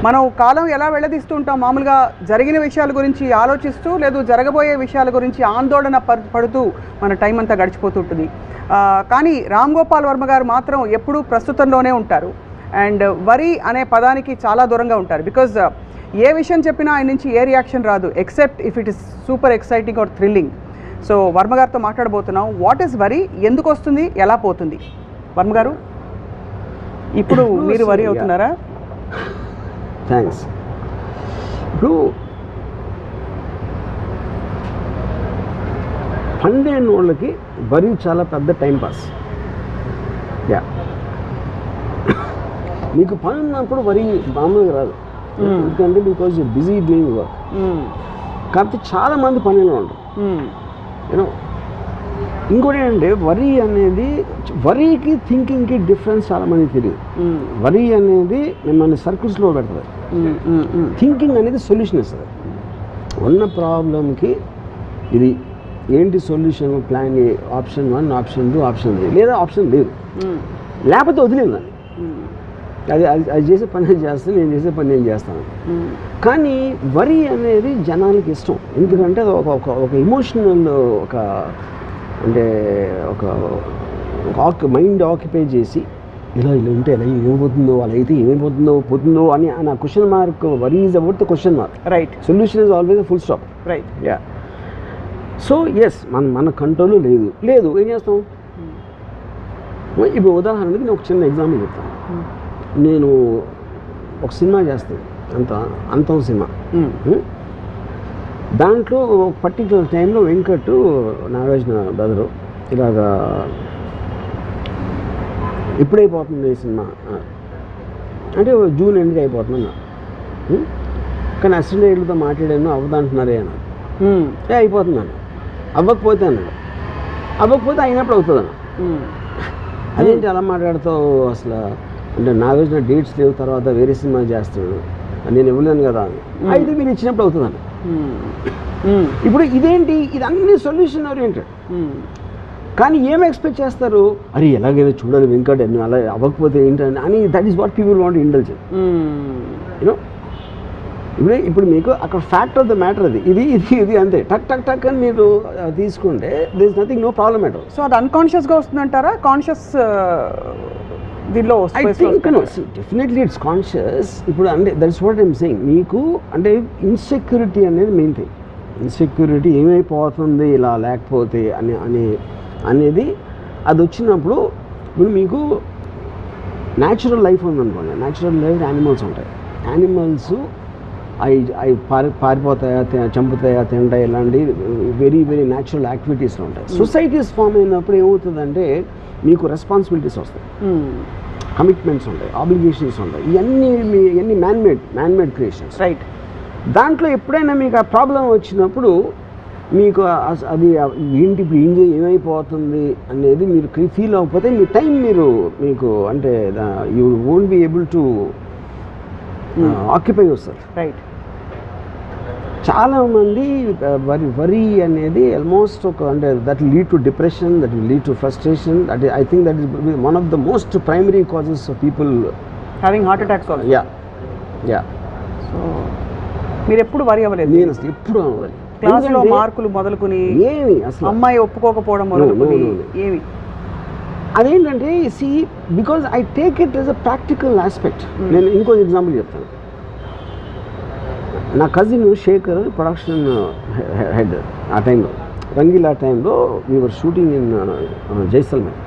మనం కాలం ఎలా వెళ్ళదీస్తూ ఉంటాం, మామూలుగా జరిగిన విషయాల గురించి ఆలోచిస్తూ లేదు జరగబోయే విషయాల గురించి ఆందోళన పడుతూ మన టైం అంతా గడిచిపోతుంటుంది. కానీ రామ్ గోపాల్ వర్మ గారు మాత్రం ఎప్పుడూ ప్రస్తుతంలోనే ఉంటారు. అండ్ వరి అనే పదానికి చాలా దూరంగా ఉంటారు. బికాజ్ ఏ విషయం చెప్పినా ఆయన నుంచి ఏ రియాక్షన్ రాదు except if it is super exciting or thrilling. So Varma గారితో మాట్లాడబోతున్నాం. వాట్ ఈస్ వరి, ఎందుకు వస్తుంది, ఎలా పోతుంది? వర్మ గారు, ఇప్పుడు మీరు వరి అవుతున్నారా? థ్యాంక్స్. ఇప్పుడు ఫండ్ అయిన వాళ్ళకి వరి చాలా పెద్ద టైంపాస్. యా, మీకు పని ఉన్నప్పుడు వరి మామూలుగా రాదు. ఎందుకంటే because you busy doing work. కాకపోతే చాలామంది పనిలో ఉంటారు. యూనో, ఇంకోటి ఏంటంటే వరి అనేది, వరికి థింకింగ్కి డిఫరెన్స్ చాలామంది తెలియదు. వరి అనేది మిమ్మల్ని సర్కిల్స్లో పెడుతుంది. థింకింగ్ అనేది సొల్యూషన్ ఇస్తుంది. ఉన్న ప్రాబ్లంకి ఇది ఏంటి solution, plan A, option 1, option 2, option 3, లేదా ఆప్షన్ లేదు, లేకపోతే వదిలేదు. అది అది చేసే పని నేను చేస్తాను, నేను చేసే పని నేను చేస్తాను. కానీ వరి అనేది జనాలకి ఇష్టం. ఎందుకంటే ఒక ఎమోషనల్, ఒక అంటే ఒక మైండ్ ఆక్యుపై చేసి ఇలా ఉంటే ఎలా ఏమైపోతుందో, అలా అయితే ఏమైపోతుందో అని ఆ question mark. Worry is about the question mark. Right. Solution is always full stop. Right. Yeah. So yes, మన కంట్రోల్ లేదు ఏం చేస్తాం? ఇప్పుడు ఉదాహరణకి నేను ఒక చిన్న ఎగ్జాంపుల్ చెప్తాను. నేను ఒక సినిమా చేస్తాను, అంతం సినిమా. దాంట్లో ఒక పర్టికులర్ టైంలో వెంకట్, నాగార్జున బ్రదరు ఇలాగా ఎప్పుడైపోతుంది ఈ సినిమా అంటే జూన్ ఎండ్కి అయిపోతుందన్నా. కానీ అసిస్టెంట్ డైరెక్టర్తో మాట్లాడాను, అవ్వదంటున్నారే అన్నాడు. అయిపోతున్నాను. అవ్వకపోతే అన్నాడు. అవ్వకపోతే అయినప్పుడు అవుతుంది అన్న. అదేంటి అలా మాట్లాడుతావు అసలు అంటే, నాగార్జున డేట్స్ లేవు, తర్వాత వేరే సినిమా చేస్తున్నాడు, నేను ఇవ్వలేను కదా. అయితే మీరు ఇచ్చినప్పుడు అవుతుందని. ఇప్పుడు ఇదేంటి, ఇది అన్ని సొల్యూషన్ ఓరియంటెడ్. కానీ ఏం ఎక్స్పెక్ట్ చేస్తారు, అరే ఎలాగైనా చూడాలి వెంకట్, అలా అవ్వకపోతే ఏంటని అని. That is what people want intelligent. You know, ఇప్పుడు మీకు అక్కడ ఫ్యాక్ట్ ఆఫ్ ద మ్యాటర్ అది, ఇది అంతే. టక్ అని మీరు తీసుకుంటే there is nothing, no problem at all. So అది అన్కాన్షియస్గా వస్తుందంటారా, కాన్షియస్ దీనిలో? I think definitely it's conscious. ఇప్పుడు అంటే దట్స్ వాట్ ఐమ్ సేయింగ్. మీకు అంటే ఇన్సెక్యూరిటీ అనేది మెయిన్ థింగ్. ఇన్సెక్యూరిటీ ఏమైపోతుంది ఇలా లేకపోతే అనేది అది వచ్చినప్పుడు, ఇప్పుడు మీకు న్యాచురల్ లైఫ్ ఉందనుకోండి. న్యాచురల్ లైఫ్ యానిమల్స్ ఉంటాయి. యానిమల్స్ అవి పారిపోతాయా, చంపుతాయా, తింటాయి, ఇలాంటి వెరీ వెరీ న్యాచురల్ యాక్టివిటీస్లో ఉంటాయి. సొసైటీస్ ఫామ్ అయినప్పుడు ఏమవుతుందంటే మీకు రెస్పాన్సిబిలిటీస్ వస్తాయి, కమిట్మెంట్స్ ఉంటాయి, ఆబ్లిగేషన్స్ ఉంటాయి. ఇవన్నీ మ్యాన్మేడ్ క్రియేషన్స్. రైట్. దాంట్లో ఎప్పుడైనా మీకు ఆ ప్రాబ్లం వచ్చినప్పుడు మీకు అది ఏంటి ఇప్పుడు ఏమైపోతుంది అనేది మీరు ఫీల్ అవ్వకపోతే మీ టైం మీకు అంటే you won't be able to occupy yourself. Right. చాలామంది వరి అనేది ఆల్మోస్ట్ అంటే that will lead to depression, that will lead to frustration. That I think that is one of the most primary causes of people having heart attacks also. Yeah. So మీరు ఎప్పుడు వరి అవ్వలేదు? నేను అసలు ఎప్పుడు అవ్వలేదు. క్లాస్లో మార్కులు మొదలుకొని ఏమి అసలు అమ్మాయి ఒప్పుకోకపోవడం మొదలుకొని ఏమి అదేంటంటే see because I take it as a practical aspect. నేను ఇంకో ఎగ్జాంపుల్ చెప్తాను. నా కజిన్ శేఖర్ ప్రొడక్షన్ హెడ్ ఆ టైంలో, రంగీలా టైంలో we were shooting in Jaisalmer.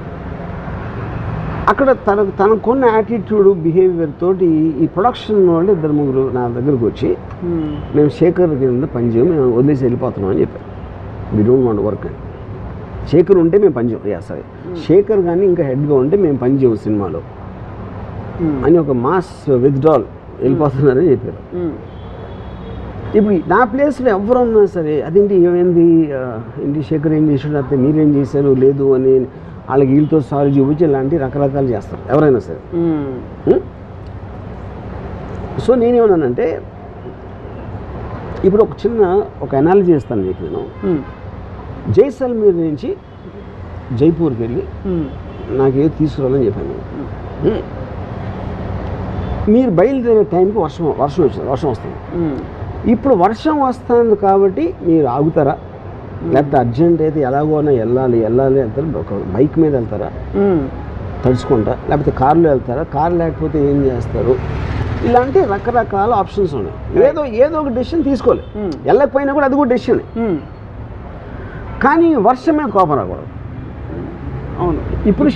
అక్కడ తనకున్న యాటిట్యూడ్, బిహేవియర్ తోటి ఈ ప్రొడక్షన్ వాళ్ళు 2-3 నా దగ్గరకు వచ్చి, మేము శేఖర్ కింద పనిచేయం, మేము వదిలేసి వెళ్ళిపోతున్నాం అని చెప్పారు. వీ డోంట్ వాంట్ వర్క్ అని. శేఖర్ ఉంటే మేము పనిచేయం, సరే శేఖర్ కానీ ఇంకా హెడ్గా ఉంటే మేము పనిచేయం సినిమాలో అని ఒక మాస్ విత్డ్రాల్ వెళ్ళిపోతున్నారని చెప్పారు. ఇప్పుడు నా ప్లేస్లో ఎవరు ఉన్నా సరే అదేంటి ఏమైంది, ఏంటి శేఖర్ ఏం చేసాడు, అయితే మీరేం చేశారు లేదు అని వాళ్ళకి వీళ్ళతో సాల్వ్ చూపించి ఇలాంటి రకరకాలు చేస్తారు ఎవరైనా సరే. సో నేనేమన్నానంటే, ఇప్పుడు ఒక అనాలజీ చేస్తాను మీకు నేను. జైసల్మేర్ నుంచి జైపూర్కి వెళ్ళి నాకేదో తీసుకురావాలని చెప్పాను. మీరు బయలుదేరే టైంకి వర్షం వస్తుంది. ఇప్పుడు వర్షం వస్తుంది కాబట్టి మీరు ఆగుతారా, లేకపోతే అర్జెంట్ అయితే ఎలాగోనా వెళ్ళాలి వెళ్తారా, ఒక బైక్ మీద వెళ్తారా తడుచుకుంటా, లేకపోతే కారులో వెళ్తారా, కారు లేకపోతే ఏం చేస్తారు, ఇలాంటి రకరకాల ఆప్షన్స్ ఉన్నాయి. ఏదో ఒక డెసిషన్ తీసుకోవాలి. వెళ్ళకపోయినా కూడా అది కూడా డెసిషన్. కానీ వర్షం మీద కోపం రాకూడదు. అవును, ఇప్పుడు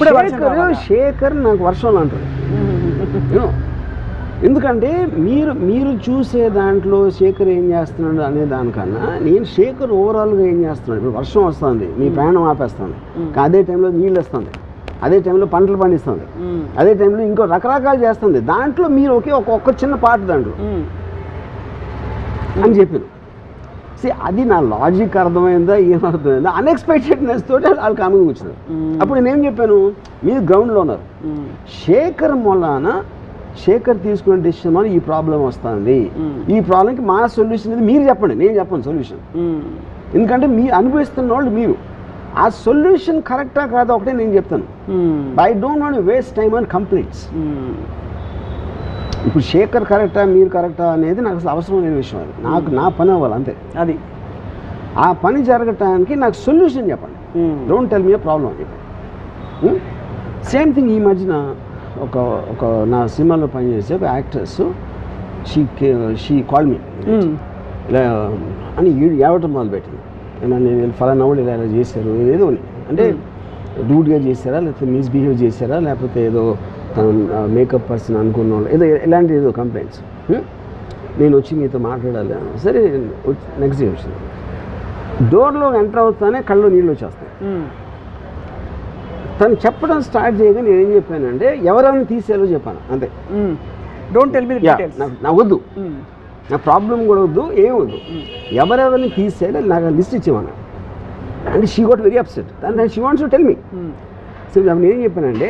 శేఖర్ నాకు వర్షంలో అంటారు. ఎందుకంటే మీరు చూసే దాంట్లో శేఖర్ ఏం చేస్తున్నాడు అనే దానికన్నా నేను శేఖర్ ఓవరాల్గా ఏం చేస్తున్నాడు. ఇప్పుడు వర్షం వస్తుంది, మీ ప్రయాణం ఆపేస్తుంది, అదే టైంలో నీళ్ళు వస్తుంది, అదే టైంలో పంటలు పండిస్తుంది, అదే టైంలో ఇంకో రకరకాలు చేస్తుంది. దాంట్లో మీరు ఒక్క చిన్న పార్ట్ దాంట్లో అని చెప్పాను. అది నా లాజిక్ అర్థమైందా ఏమర్థమైందా, అన్ఎక్స్పెక్టెడ్నెస్ తోటి వాళ్ళు కామెంట్ వచ్చినారు. అప్పుడు నేనేం చెప్పాను, మీరు గ్రౌండ్లో ఉన్నారు, శేఖర్ తీసుకునే డెసిషన్ వల్ల ఈ ప్రాబ్లం వస్తుంది, ఈ ప్రాబ్లంకి మా సొల్యూషన్ ఇది మీరు చెప్పండి, నేను చెప్పను సొల్యూషన్. ఎందుకంటే మీరు అనుభవిస్తున్న వాళ్ళు మీరు, ఆ సొల్యూషన్ కరెక్టా కాదా ఒకటే నేను చెప్తాను. I don't want waste time on completes. ఇప్పుడు శేఖర్ కరెక్టా మీరు కరెక్టా అనేది నాకు అసలు అవసరం లేని విషయం. అది నా పని అవ్వాలి అంతే. అది ఆ పని జరగటానికి నాకు సొల్యూషన్ చెప్పండి. డోంట్ టెల్ మీ ప్రాబ్లం అని చెప్పండి. సేమ్ థింగ్ ఈ మధ్యన ఒక నా సినిమాలో పనిచేసే ఒక యాక్ట్రెస్ షీ కాల్ మీ ఇలా అని ఏడవటం మొదలుపెట్టింది. నేను ఫలానా వాళ్ళు ఇలా చేశారు ఏదో అంటే రూడ్గా చేశారా, లేకపోతే మిస్బిహేవ్ చేశారా, లేకపోతే ఏదో తను మేకప్ పర్సన్ అనుకున్న వాళ్ళు ఇలాంటి ఏదో కంప్లైంట్స్. నేను వచ్చి మీతో మాట్లాడాలి. సరే నెక్స్ట్ డే వచ్చింది. డోర్లో ఎంటర్ అవుతానే కళ్ళు నీళ్ళు వచ్చేస్తాయి. తను చెప్పడం స్టార్ట్ చేయగా నేను ఏం చెప్పానంటే ఎవరెవరిని తీసేయాలో చెప్పాను అంతే. Don't tell me the details. నాకు వద్దు, నా ప్రాబ్లం కూడా వద్దు, ఏం వద్దు, ఎవరెవరిని తీసేయాలి నాకు లిస్ట్ ఇచ్చేమన్నా. అంటే షీ గోట్ వెరీ అప్సెట్. దాని she wants to tell me. So నేను ఏం చెప్పానంటే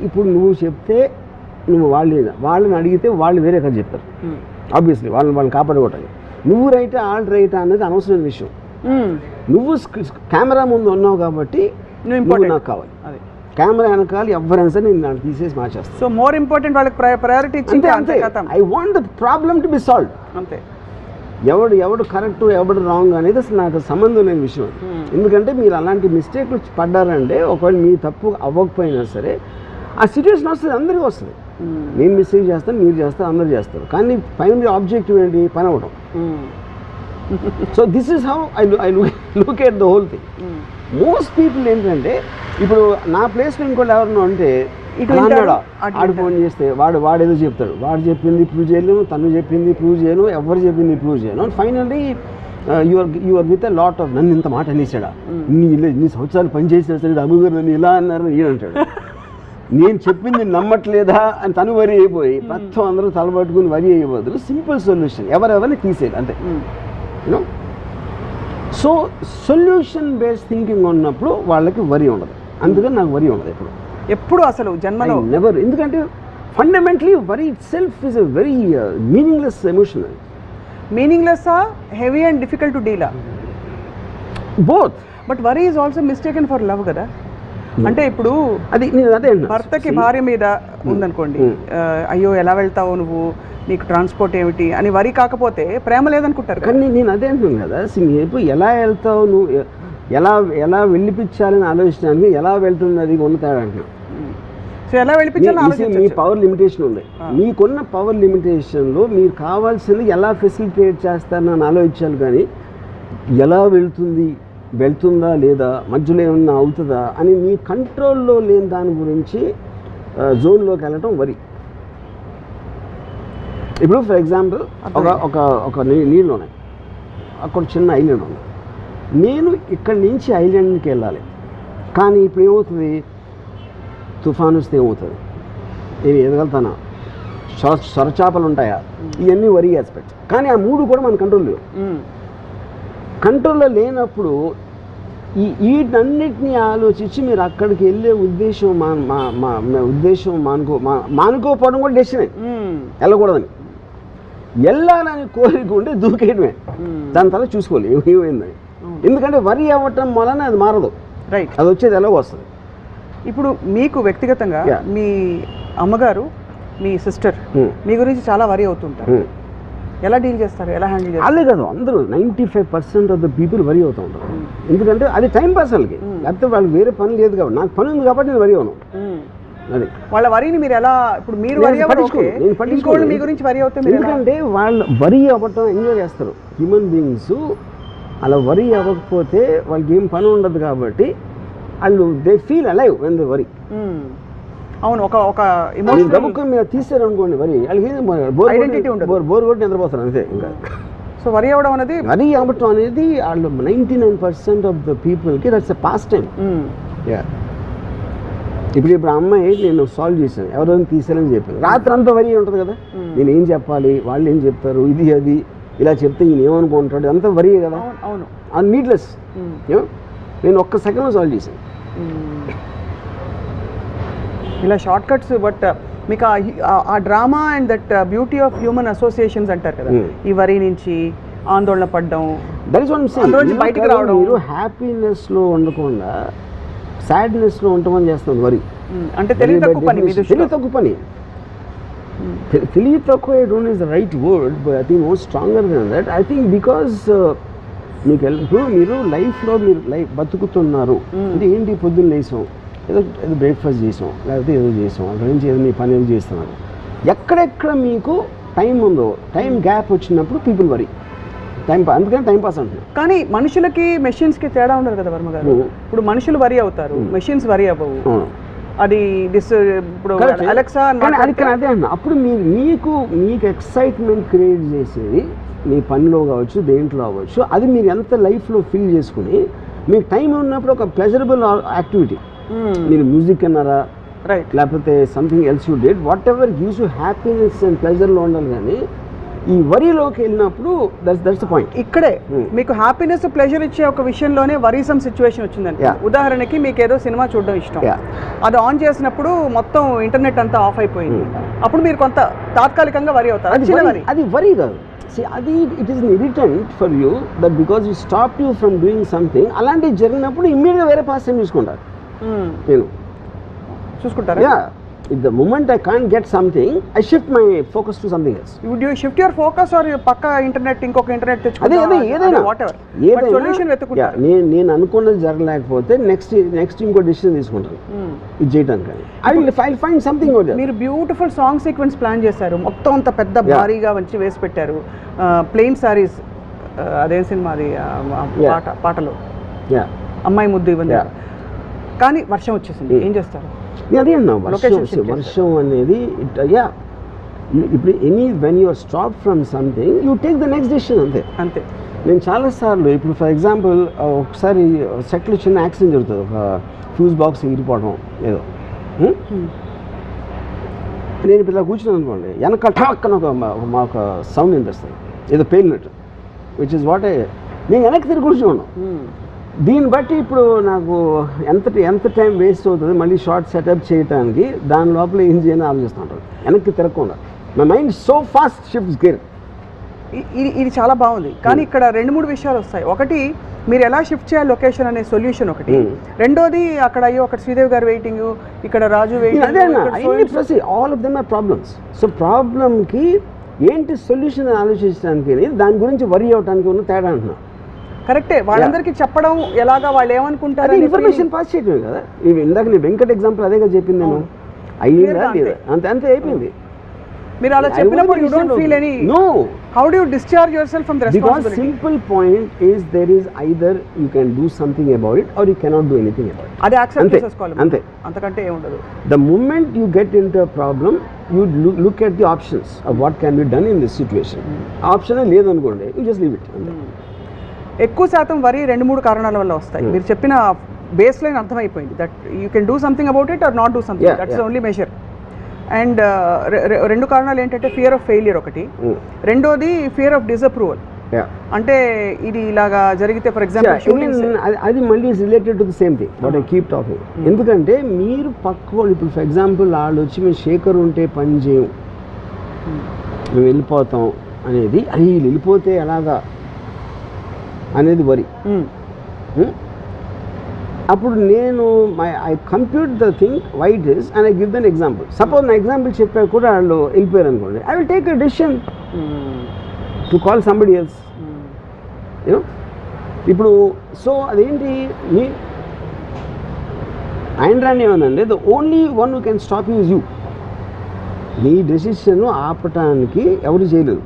ఇప్పుడు నువ్వు చెప్తే నువ్వు వాళ్ళని అడిగితే వాళ్ళు వేరే కదా చెప్తారు. ఆబ్వియస్లీ వాళ్ళని కాపాడుకోవటానికి నువ్వు రైటా వాళ్ళు రైటా అనేది అనవసరమైన విషయం. నువ్వు కెమెరా ముందు ఉన్నావు కాబట్టి నువ్వు నాకు కావాలి. కెమెరా వెనకాల ఎవరైనా సరే నేను నాకు తీసేసి మార్చేస్తాను. సో మోర్ ఇంపార్టెంట్ వాళ్ళకి ప్రయారిటీ అంతే. I want the problem to be solve. అంతే. ఎవడు కరెక్ట్ ఎవడు రాంగ్ అనేది అసలు నాకు సంబంధం లేని విషయం. ఎందుకంటే మీరు అలాంటి మిస్టేక్లు పడ్డారంటే ఒకవేళ మీ తప్పు అవ్వకపోయినా సరే ఆ సిచ్యువేషన్ వస్తుంది, అందరికీ వస్తుంది. నేను మిస్టేక్ చేస్తాను, మీరు చేస్తారు, అందరు చేస్తారు. కానీ ఫైనల్ ఆబ్జెక్టివ్ ఏంటి, పని అవ్వడం. So this is how I look at the whole thing. Most people ఏంటంటే ఇప్పుడు నా ప్లేస్లో ఇంకోటి ఎవరన్నా ఉంటే ఆడు ఫోన్ చేస్తే వాడేదో చెప్తాడు, వాడు చెప్పింది ప్రూవ్ చేయలేము, తను చెప్పింది ప్రూవ్ చేయను, ఎవరు చెప్పింది ప్రూవ్ చేయను. And finally your with a lot of నన్ను ఇంత మాట అనేసాడా, ఇన్ని సంవత్సరాలు పనిచేసినా సరే అమ్మగారు నన్ను ఇలా అన్నారు ఈయన అంటాడు. నేను చెప్పింది నమ్మట్లేదా అని తను వరి అయిపోయి మొత్తం అందరూ తలబట్టుకుని వరి అయ్యే బదులు సింపుల్ సొల్యూషన్ ఎవరెవరిని తీసేది అంతే. You know, so solution based thinking ఉన్నప్పుడు వాళ్ళకి వరి ఉండదు. అందుకని నాకు వరి ఉండదు ఎప్పుడు అసలు జన్మలో నెవర్. ఎందుకంటే fundamentally worry it self is a very meaningless emotion. Meaningless heavy and difficult to deal both. But worry is also mistaken for love కదా. అంటే ఇప్పుడు అదే భర్తకి భార్య మీద ఉందనుకోండి, అయ్యో ఎలా వెళ్తావు నువ్వు, నీకు ట్రాన్స్పోర్ట్ ఏమిటి అని వరి కాకపోతే ప్రేమ లేదనుకుంటారు. కానీ నేను అదే అంటున్నాను కదా, ఇప్పుడు ఎలా వెళ్తావు నువ్వు, ఎలా వెళ్ళిపించాలని ఆలోచించడానికి ఎలా వెళ్తుంది అది ఉన్న తేడా అంటున్నాను. సో ఎలా వెళ్ళిపించాలి, మీ పవర్ లిమిటేషన్ ఉంది. మీకున్న పవర్ లిమిటేషన్లో మీరు కావాల్సింది ఎలా ఫెసిలిటేట్ చేస్తారని ఆలోచించాలి. కానీ ఎలా వెళ్తుందా లేదా, మధ్యలో ఏమన్నా అవుతుందా అని మీ కంట్రోల్లో లేని దాని గురించి జోన్లోకి వెళ్ళటం వరి. ఇప్పుడు ఫర్ ఎగ్జాంపుల్ ఒక నీళ్ళు ఉన్నాయి, అక్కడ చిన్న ఐలాండ్ ఉంది. నేను ఇక్కడి నుంచి ఐలాండ్కి వెళ్ళాలి, కానీ ఇప్పుడు ఏమవుతుంది, తుఫాను వస్తే ఏమవుతుంది, నేను ఎదగలుగుతానా, సొరచాపలు ఉంటాయా, ఇవన్నీ వరి ఆస్పెక్ట్స్. కానీ ఆ మూడు కూడా మన కంట్రోల్ లేవు. కంట్రోల్లో లేనప్పుడు వీటన్నిటినీ ఆలోచించి మీరు అక్కడికి వెళ్ళే ఉద్దేశం మానుకోపోవడం కూడా డెసిషన్. వెళ్ళకూడదని, వెళ్ళాలని కోరిక ఉంటే దూకేయడమే. దాని తర్వాత చూసుకోవాలి ఏమైందని. ఎందుకంటే వరి అవ్వటం వలన అది మారదు. రైట్, అది వచ్చేది ఎలాగో వస్తుంది. ఇప్పుడు మీకు వ్యక్తిగతంగా మీ అమ్మగారు మీ సిస్టర్ మీ గురించి చాలా వరీ అవుతుంటారు. ఎలా డీల్ చేస్తారు, ఎలా హ్యాండిల్ చేస్తారు? అదే కాదు, అందరూ 95% ఆఫ్ ద పీపుల్ వరీ అవుతూ ఉంటారు. ఎందుకంటే అది టైం పాస్ వాళ్ళకి, లేకపోతే వాళ్ళకి వేరే పని లేదు కాబట్టి. నాకు పని ఉంది కాబట్టి నేను వరీ అవును. అది వాళ్ళ వరీని మీరు ఎలా, ఇప్పుడు మీరు వరీ అవ్వడం మీ గురించి వరీ అవుతే మీరు ఎందుకంటే వాళ్ళు వరీ అవ్వటం ఎంజాయ్ చేస్తారు. హ్యూమన్ బీయింగ్స్ అలా వరీ అవ్వకపోతే వాళ్ళకి ఏం పని ఉండదు కాబట్టి వాళ్ళు they feel alive when they worry. అవును, ఒక ఎమోషన్ గబుక్కుని మీరు తీసారు అనుకోండి వరీ, వాళ్ళకి ఐడెంటిటీ ఉండదు, బోర్ కొట్టి నిద్రపోతారు అంతే. ఇంకా సో వరీ అవ్వడం అనేది, వరీ అవ్వటం అనేది వాళ్ళు 99% ఆఫ్ ద పీపుల్కి దట్స్ ఎ పాస్ట్ టైం. ఇప్పుడు అమ్మాయి నేను సాల్వ్ చేశాను, ఎవరైనా తీసారని చెప్పాను, రాత్రి అంతా వరీ ఉంటుంది కదా, నేను ఏం చెప్పాలి, వాళ్ళు ఏం చెప్తారు, ఇది అది ఇలా చెప్తే ఈయన ఏమనుకుంటాడు, అంతా వరీ కదా. అవును, అది నీడ్లెస్. నేను ఒక్క సెకండ్లో సాల్వ్ చేశాను. ఇలా షార్ట్ కట్స్. బట్ మీకు ఆ drama and that beauty of human associations అంటారు కదా, ఈ వరి నుంచి ఆందోళన పడడం, అందులోంచి బయటికి రావడం. మీరు హ్యాపీనెస్లో ఉండకుండా సాడ్నెస్లో ఉండమని చేస్తుంది వరి. అంటే తెలివి తక్కువ పని. తెలివి తక్కువ పని, తెలివి తక్కువ I don't is the right word, but I think more stronger then that. I think because మీకు ఇప్పుడు మీరు లైఫ్లో మీరు బతుకుతున్నారు అంటే ఏంటి, పొద్దున్న లేసాం, ఏదో బ్రేక్ఫాస్ట్ చేసాం, లేకపోతే ఏదో చేసాం, అక్కడ నుంచి ఏదో మీ పని ఏదో చేస్తున్నారు. ఎక్కడెక్కడ మీకు టైం ఉందో, టైం గ్యాప్ వచ్చినప్పుడు పీపుల్ వరీ, అందుకని టైం పాస్ అంటున్నారు. కానీ మనుషులకి మెషిన్స్కి తేడా ఉండదు కదా వర్మ గారు. ఇప్పుడు మనుషులు వరీ అవుతారు, మెషిన్స్ వరీ అవ్వవు. అది ఇప్పుడు అలెక్సా అదే అన్న. అప్పుడు మీకు ఎక్సైట్మెంట్ క్రియేట్ చేసేది మీ పనిలో కావచ్చు, దేంట్లో అవ్వచ్చు, అది మీరు ఎంత లైఫ్లో ఫీల్ చేసుకుని మీకు టైం ఉన్నప్పుడు ఒక ప్లెజరబుల్ యాక్టివిటీ, మీరు మ్యూజిక్ అన్నారా, రైట్, లేకపోతే something else you did, whatever gives you happiness and ప్లెజర్లో ఉండాలి. కానీ ఈ వరీలోకి వెళ్ళినప్పుడు దట్స్ ద పాయింట్. ఇక్కడే మీకు హ్యాపీనెస్ ప్లెజర్ ఇచ్చే ఒక విషయంలోనే వరీసమ్ సిచ్యువేషన్ వచ్చిందండి. ఉదాహరణకి మీకు ఏదో సినిమా చూడడం ఇష్టం, అది ఆన్ చేసినప్పుడు మొత్తం ఇంటర్నెట్ అంతా ఆఫ్ అయిపోయింది, అప్పుడు మీరు కొంత తాత్కాలికంగా వరీ అవుతారు. అది వరీ కాదు, అది it is irritant for you that because you stop you from doing something. అలాంటివి జరిగినప్పుడు ఇమ్మీడియట్గా వేరే పాస్ టైం చూసుకుంటారు. నేను చూసుకుంటారా? If the moment I can't get something, I shift my focus to something else. Would you shift your focus or పక్క internet ఇంకొక internet తెచ్చుకుంటా? అదే ఏదైనా వాటెవర్ సొల్యూషన్ వెతుకుంటారు. నేను అనుకున్నది జరగలేకపోతే నెక్స్ట్ ఇంకో డిసిషన్ తీసుకుంటాను ఇది చేయడానికి. I'll find something out there. మీరు బ్యూటిఫుల్ సాంగ్ సీక్వెన్స్ ప్లాన్ చేశారు, మొత్తం అంత పెద్ద భారీగా వచ్చి వేసి పెట్టారు, ప్లెయిన్ సారీస్, అదే సినిమా అది పాటలు అమ్మాయి ముద్దు ఇవ్వండి, కానీ వర్షం వచ్చేసింది, ఏం చేస్తారు? అదే అన్నా, వర్షం అనేది ఇప్పుడు when you are stop from something you take the next decision. అంతే. నేను చాలాసార్లు ఇప్పుడు ఫర్ ఎగ్జాంపుల్ ఒకసారి సెట్లో చిన్న యాక్సిడెంట్ జరుగుతుంది, ఒక ఫ్యూజ్ బాక్స్ ఎగిరిపోవడం ఏదో, నేను ఇప్పుడు ఇలా కూర్చున్నాను అనుకోండి, వెనక ఠాక్కన ఒక సౌండ్ వినిపిస్తుంది, ఏదో పేలినట్టు, విచ్ ఇస్ వాట్ నేను వెనక్కి తిరిగి కూర్చున్నాను. దీన్ని బట్టి ఇప్పుడు నాకు ఎంత టైం వేస్ట్ అవుతుంది మళ్ళీ షార్ట్ సెటప్ చేయడానికి, దాని లోపల ఏం చేయాలని ఆలోచిస్తుంటాను వెనక్కి తిరగకుండా. My mind so fast shifts gear. ఇది చాలా బాగుంది, కానీ ఇక్కడ 2-3 విషయాలు వస్తాయి. ఒకటి, మీరు ఎలా షిఫ్ట్ చేయాలి లొకేషన్ అనే సొల్యూషన్ ఒకటి. రెండోది, అక్కడ అయ్యో అక్కడ శ్రీదేవి గారు వెయిటింగ్, ఇక్కడ Raju waiting, all of them are problems. So ప్రాబ్లమ్కి ఏంటి సొల్యూషన్ ఆలోచించడానికి, దాని గురించి వరీ అవడానికి ఉన్న తేడా అంటున్నా. కరెక్టే, వాళ్ళందరికీ చెప్పడం ఎలాగా, వాళ్ళు ఏమనుకుంటారు, ఇన్ఫర్మేషన్ పాస్ చేయటం కదా. ఇందాక నేను వెంకట్ ఎగ్జాంపుల్ అదేగా చెప్పింది, నేను అయ్యిందా లేదా అంతే అయిపోయింది. మీరు అలా చెప్పినప్పుడు you don't feel any. No. How do you discharge yourself from the responsibility? Because simple point is there is either you can do something about it or you cannot do anything about it. Adi accept చేసుకోవాలి అంతే, అంతకంటే ఏం ఉండదు. The moment you get into a problem you look at the options of what can be done in this situation. Option లేదు అనుకోండి, you just leave it. ఎక్కువ శాతం వరి 2-3 కారణాల వల్ల వస్తాయి. మీరు చెప్పిన బేస్ లైన్ అర్థమైపోయింది, that you can do something about it or not do something, that's the only measure. And 2 కారణాలు ఏంటంటే ఫియర్ ఆఫ్ ఫెయిలియర్ ఒకటి, రెండోది ఫియర్ ఆఫ్ డిసప్రూవల్. అంటే ఇది ఇలాగా జరిగితే ఫర్ ఎగ్జాంపుల్ అది మళ్ళీ related to the same thing what I keep talking. ఎందుకంటే మీరు పక్క వాళ్ళు ఇప్పుడు ఫర్ ఎగ్జాంపుల్ వాళ్ళు వచ్చి మేము శేఖర్ ఉంటే పని చేయం, మేము వెళ్ళిపోతాం అనేది, అది వెళ్ళిపోతే ఎలాగా అనేది వరి. అప్పుడు నేను I compute the thing why it is and I give then example. Suppose నా ఎగ్జాంపుల్ చెప్పాక కూడా వాళ్ళు వెళ్ళిపోయారు అనుకోండి, I will take a decision to call somebody else. You know ఇప్పుడు సో అదేంటి మీ ఆయన రాని ఏమనండి, the only one who can stop you is you. మీ డెసిషన్ ఆపటానికి ఎవరు చేయలేదు.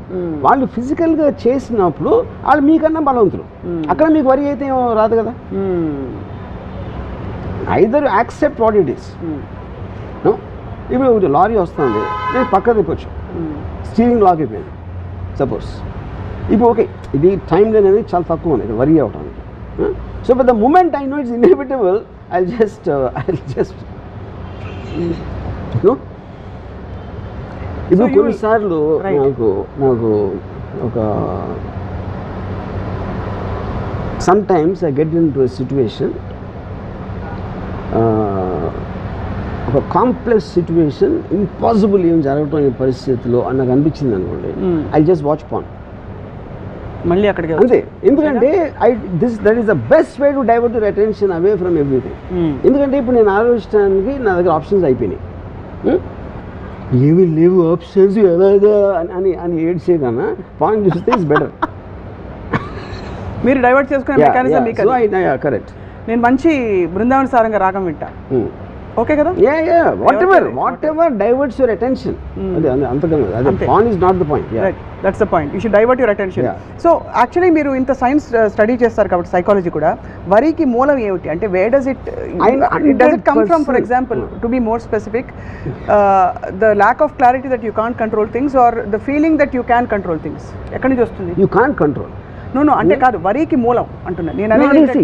వాళ్ళు ఫిజికల్గా చేసినప్పుడు వాళ్ళు మీకన్నా బలవంతులు. అక్కడ మీకు వరి అయితే ఏమో రాదు కదా. Either accept what it is. ఇప్పుడు ఒకటి లారీ వస్తుంది, నేను పక్క తిప్పొచ్చు, స్టీరింగ్ లాక్ అయిపోయింది సపోజ్. ఇప్పుడు ఓకే, ఇది టైం అనేది చాలా తక్కువ ఉంది వరి అవడానికి. So but the moment I know it's inevitable, I just ఇప్పుడు కొన్నిసార్లు నాకు ఒక sometimes I get in to a situation, ఒక కాంప్లెక్స్ సిచ్యువేషన్, ఇంపాసిబుల్ ఏం జరగటం ఈ పరిస్థితిలో అని నాకు అనిపించింది అనుకోండి, ఐ జస్ట్ వాచ్ పాన్ మళ్ళీ అక్కడికి అంతే. ఎందుకంటే that is the best way to divert your attention away from everything. ఎందుకంటే ఇప్పుడు నేను ఆలోచించడానికి నా దగ్గర ఆప్షన్స్ అయిపోయినాయి, ఏమీ లేవు ఆప్షన్స్ ఎలాగా అని అని ఏడ్చే కన్నా పాయింట్ చూస్తే ఇస్ బెటర్. మీరు డైవర్ట్ చేసుకునే మెకానిజం మీకు. కరెక్ట్. నేను మంచి బృందావన సారంగా రాగం వింటా, ఓకే కదా. What ever diverts your attention, అదే అంతకన్నా అదే point is not the point. That's the point, you should divert your attention. So actually మీరు ఇంత సైన్స్ స్టడీ చేస్తారు కాబట్టి సైకాలజీ కూడా, వరికి మూలం ఏమిటి అంటే where does it come from? For example, to be more specific, the lack of clarity that you can't control things or the feeling that you can control things, ఎక్కడి నుంచి వస్తుంది? You can't control. నో అంటే కాదు, వరికి మూలం అంటున్నా నేను అనేది.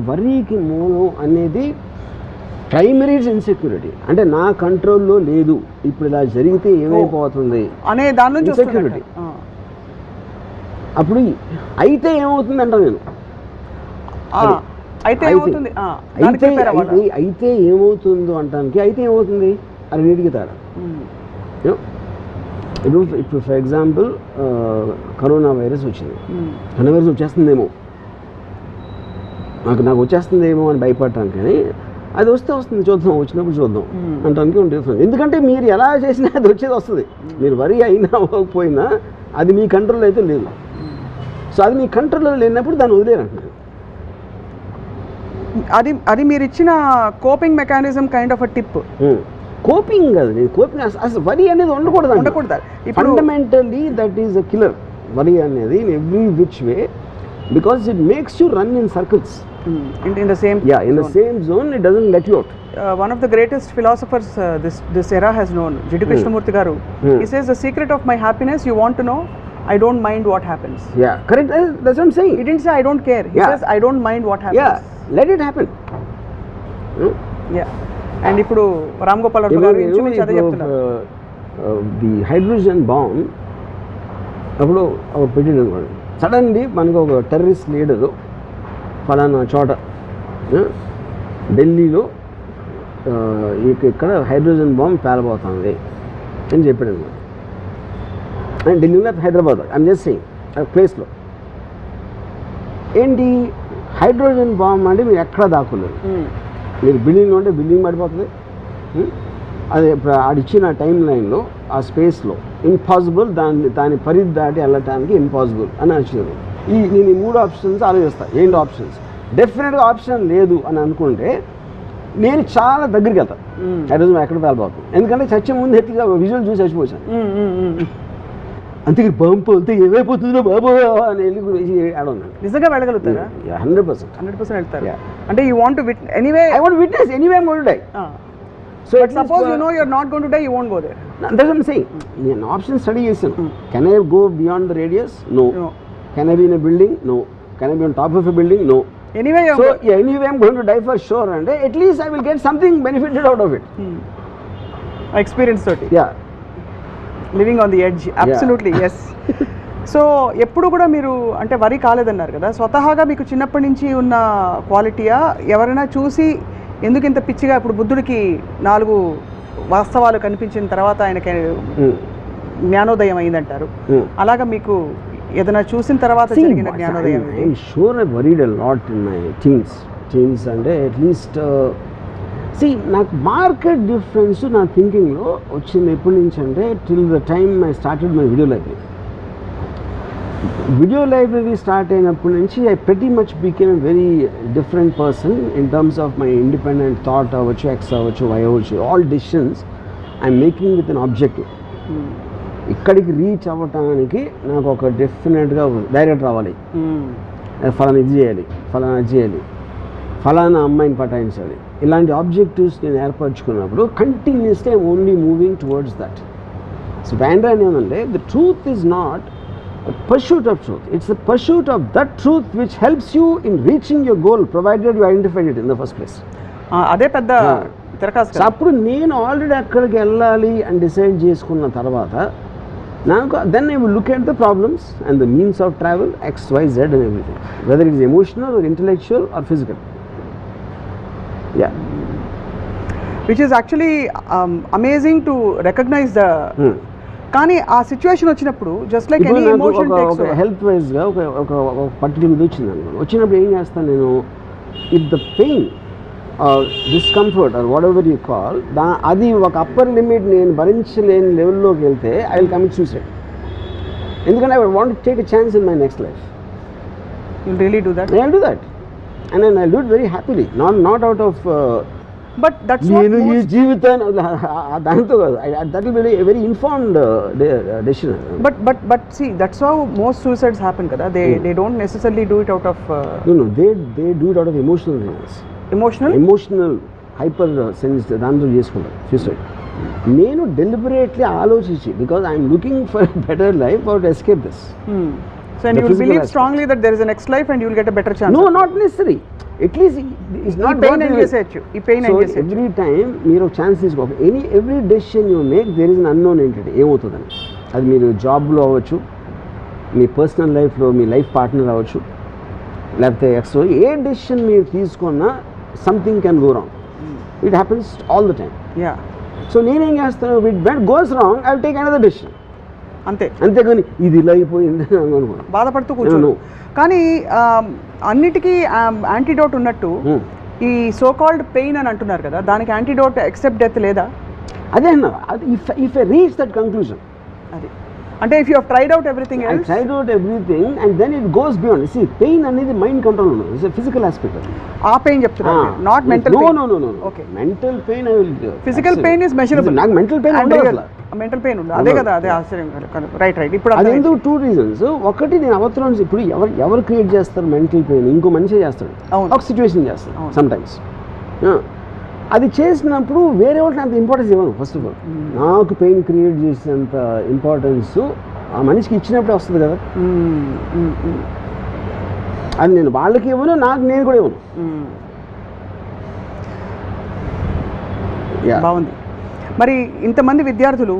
వరికి మూలం అనేది ప్రైమరీ ఇన్సెక్యూరిటీ, అంటే నా కంట్రోల్లో లేదు, ఇప్పుడు ఇలా జరిగితే ఏమైపోతుంది అనే దాని నుంచి ఇన్సెక్యూరిటీ. అప్పుడు అయితే ఏమవుతుంది అంటాను నేను, అయితే ఏమవుతుందో అంటానికి అయితే ఏమవుతుంది అది నీటికి తేడా. ఇప్పుడు ఫర్ ఎగ్జాంపుల్ కరోనా వైరస్ వచ్చింది, కరోనా వైరస్ వచ్చేస్తుందేమో, నాకు వచ్చేస్తుందేమో అని భయపడటానికి, కానీ అది వస్తే వస్తుంది, చూద్దాం, వచ్చినప్పుడు చూద్దాం అంటానికి ఉంటుంది. ఎందుకంటే మీరు ఎలా చేసినా అది వచ్చేది వస్తుంది, మీరు వరి అయినా అవ్వకపోయినా అది మీ కంట్రోల్ అయితే లేదు. సో అది మీ కంట్రోల్లో లేనప్పుడు దాన్ని వదిలేరంటున్నాను. అది మీరు ఇచ్చిన coping mechanism kind of a tip. Coping కాదు, కోపింగ్ అసలు వరి అనేది ఉండకూడదు. Fundamentally that is a killer వరి అనేది in every which way, because it makes you run in circles. In the same zone, it doesn't let you out. One of the greatest philosophers this era has known, Jiddu Krishnamurti garu. He says, the secret of my happiness, you want to know, I don't mind what happens. Yeah, correct. That's what I'm saying. He didn't say I don't care. He says I don't mind what happens. Yeah, let it happen. Yeah. And ఇప్పుడు రామ్ గోపాల్ వర్మ గారు ఇంచుమించు అదే చెప్తున్నారు. The hydrogen bomb అప్పుడు పెట్టింది అనుకోండి, suddenly మనకు ఒక టెర్రరిస్ట్ లీడరు ఫలానా చోట ఢిల్లీలో ఇక్కడ హైడ్రోజన్ బాంబ్ పేలబోతుంది అని చెప్పాడు అనమాట. ఢిల్లీలో హైదరాబాద్, ఐఎమ్ జస్ట్ సేయింగ్ ప్లేస్లో ఏంటి హైడ్రోజన్ బాంబ్ అంటే మీరు ఎక్కడ దాక్కున్నారు, మీరు బిల్డింగ్లో ఉంటే బిల్డింగ్ పడిపోతుంది. అది ఆడిచ్చిన టైం లైన్లో ఆ స్పేస్లో ఇంపాసిబుల్, దాని పరిధి దాటి వెళ్ళటానికి ఇంపాసిబుల్ అని వచ్చింది. నేను ఈ 3 ఆప్షన్స్ ఆలోచిస్తాను. ఏంటి ఆప్షన్స్? డెఫినెట్గా ఆప్షన్ లేదు అని అనుకుంటే నేను చాలా దగ్గరికి వెళ్తాను, హైడ్రోజన్ ఎక్కడ పేలబోతుంది. ఎందుకంటే చచ్చే ముందు ఎట్లా విజువల్ చూసి చచ్చిపోయాను, అంతే బాంబు అంతే ఏమైపోతుందో బాబు అని వెళ్ళి ఆడున్నాను. నిజంగా వెళ్ళగలుగుతారా? 100% వెళ్తారు. అంటే you want to anyway, I want witness anyway I am going to die. So suppose you know you're not going to die, you won't go there. That's what I'm saying. నేను option study చేశాను. Can I go beyond the radius? No. Can I be in a building? No. Can I be on top of a building? No. Anyway, anyway I'm going to die for sure, and at least I will get something benefited out of it. Experience toti. Yeah. Living on the edge. Absolutely. Yes. So ఎప్పుడు కూడా మీరు అంటే వరి కాలేదన్నారు కదా, స్వతహాగా మీకు చిన్నప్పటి నుంచి ఉన్న క్వాలిటీయా, ఎవరైనా చూసి ఎందుకు ఇంత పిచ్చిగా, ఇప్పుడు బుద్ధుడికి 4 వాస్తవాలు కనిపించిన తర్వాత ఆయనకి జ్ఞానోదయం అయిందంటారు, అలాగా మీకు ఏదైనా చూసిన తర్వాత జరిగిన జ్ఞానోదయం? I'm sure I worried a lot in my teens. Changes అంటే అట్లీస్ట్ నాకు మార్కెట్ డిఫరెన్స్ నా థింకింగ్లో వచ్చింది ఎప్పటి నుంచి అంటే till the time I started my video library start అయినప్పటి నుంచి I pretty much became a very different person in terms of my independent thought అవ్వచ్చు, ఎక్స్ అవ్వచ్చు, వై అవ్వచ్చు, all decisions I'm making with an objective. ఇక్కడికి reach అవ్వటానికి నాకు ఒక డెఫినెట్గా డైరెక్ట్ రావాలి, ఫలానా ఇది చేయాలి, ఫలానా అది చేయాలి, ఫలానా అమ్మాయిని పటాయించాలి, ఇలాంటి ఆబ్జెక్టివ్స్ నేను ఏర్పరచుకున్నప్పుడు continuously I'm only moving towards that. So బ్యాండ్రాన్ ఏమంటే the truth is not a pursuit of truth, it's the pursuit of that truth which helps you in reaching your goal provided you identified it in the first place. అదే పెద్ద తిరకాసు. So అప్పుడు నేను already అక్కడికి వెళ్ళాలి అని decide చేసుకున్న తర్వాత నాకు then I will look at the problems and the means of travel XYZ and everything, whether it is emotional or intellectual or physical. Yeah, which is actually amazing to recognize the కానీ ఆ situation వచ్చినప్పుడు just like any emotion takes ఒక health వైజ్గా ఒక particular ఇది వచ్చింది అనుకో, వచ్చినప్పుడు ఏం చేస్తాను నేను, if the pain discomfort or whatever you call అది ఒక అప్పర్ లిమిట్ నేను భరించలేని లెవెల్లోకి వెళ్తే ఐ విల్ కమిట్ సూసైడ్. ఎందుకంటే I want to take a chance in my next life. You will really do that? I will do that and I will do it very happily, not out of but that's నేను ఈ జీవితాన్ని దాంతో కాదు, that will be a very informed decision. But see that's how most suicides happen కదా. They don't necessarily do it out of no they do it out of emotional reasons. Emotional hyper sense దాంతో చేసుకుంటారు suicide. నేను deliberately ఆలోచించి because I'm looking for better life or to escape this. So and you will believe strongly that there is a next life and you will get a better chance. No, not necessary. At least it's not pain and research. ఈ pain and research. Every time మీరు ఒక chance తీసుకో, every decision you make there is an unknown entity. ఏమవుతుందని అది మీరు జాబ్లో అవ్వచ్చు, మీ personal లైఫ్లో మీ లైఫ్ పార్ట్నర్ అవ్వచ్చు, లేకపోతే ఎక్స్ట్రా ఏ డెసిషన్ మీరు తీసుకున్నా something can go wrong. It happens all the time. Yeah. So నేనేం చేస్తాను, when goes wrong I will take another decision. అంతేగాని ఇది ఇలా అయిపోయింది బాధపడుతూ కూర్చోను. కానీ అన్నిటికీ యాంటీడోట్ ఉన్నట్టు ఈ సో కాల్డ్ పెయిన్ అని అంటున్నారు కదా, దానికి యాంటీడోట్ ఎక్సెప్ట్ డెత్ లేదా? అదే అన్న, if I reach that conclusion, అది అంటే if you have tried out everything else, tried out everything and then it goes beyond. See pain అనేది మైండ్ కంట్రోల్ ఉండదు, ఇట్స్ ఎ ఫిజికల్ ఆస్పెక్ట్. ఆ pain చెప్తున్నారు, not mental pain. No. Okay, mental pain I will, physical pain is measurable. నాకు mental pain ఉండదు, mental pain ఉండదు. అదే కదా, అదే ఆశ్చర్యం. రైట్. ఇప్పుడు అది ఎందుకు 2 reasons. ఒకటి, నేను అవసరం ఇప్పుడు ఎవరు క్రియేట్ చేస్తారు మెంటల్ పెయిన్? ఇంకో మనిషి చేస్తాడు, ఒక సిచ్యువేషన్ చేస్తాడు సమ్ టైమ్స్. అది చేసినప్పుడు వేరే వాళ్ళకి అంత ఇంపార్టెన్స్ ఇవ్వను. ఫస్ట్ ఆఫ్ ఆల్ నాకు పెయిన్ క్రియేట్ చేసేంత ఇంపార్టెన్స్ ఆ మనిషికి ఇచ్చినప్పుడే వస్తుంది కదా. అది నేను వాళ్ళకి ఇవ్వను, నేను కూడా ఇవ్వను. బాగుంది. మరి ఇంతమంది విద్యార్థులు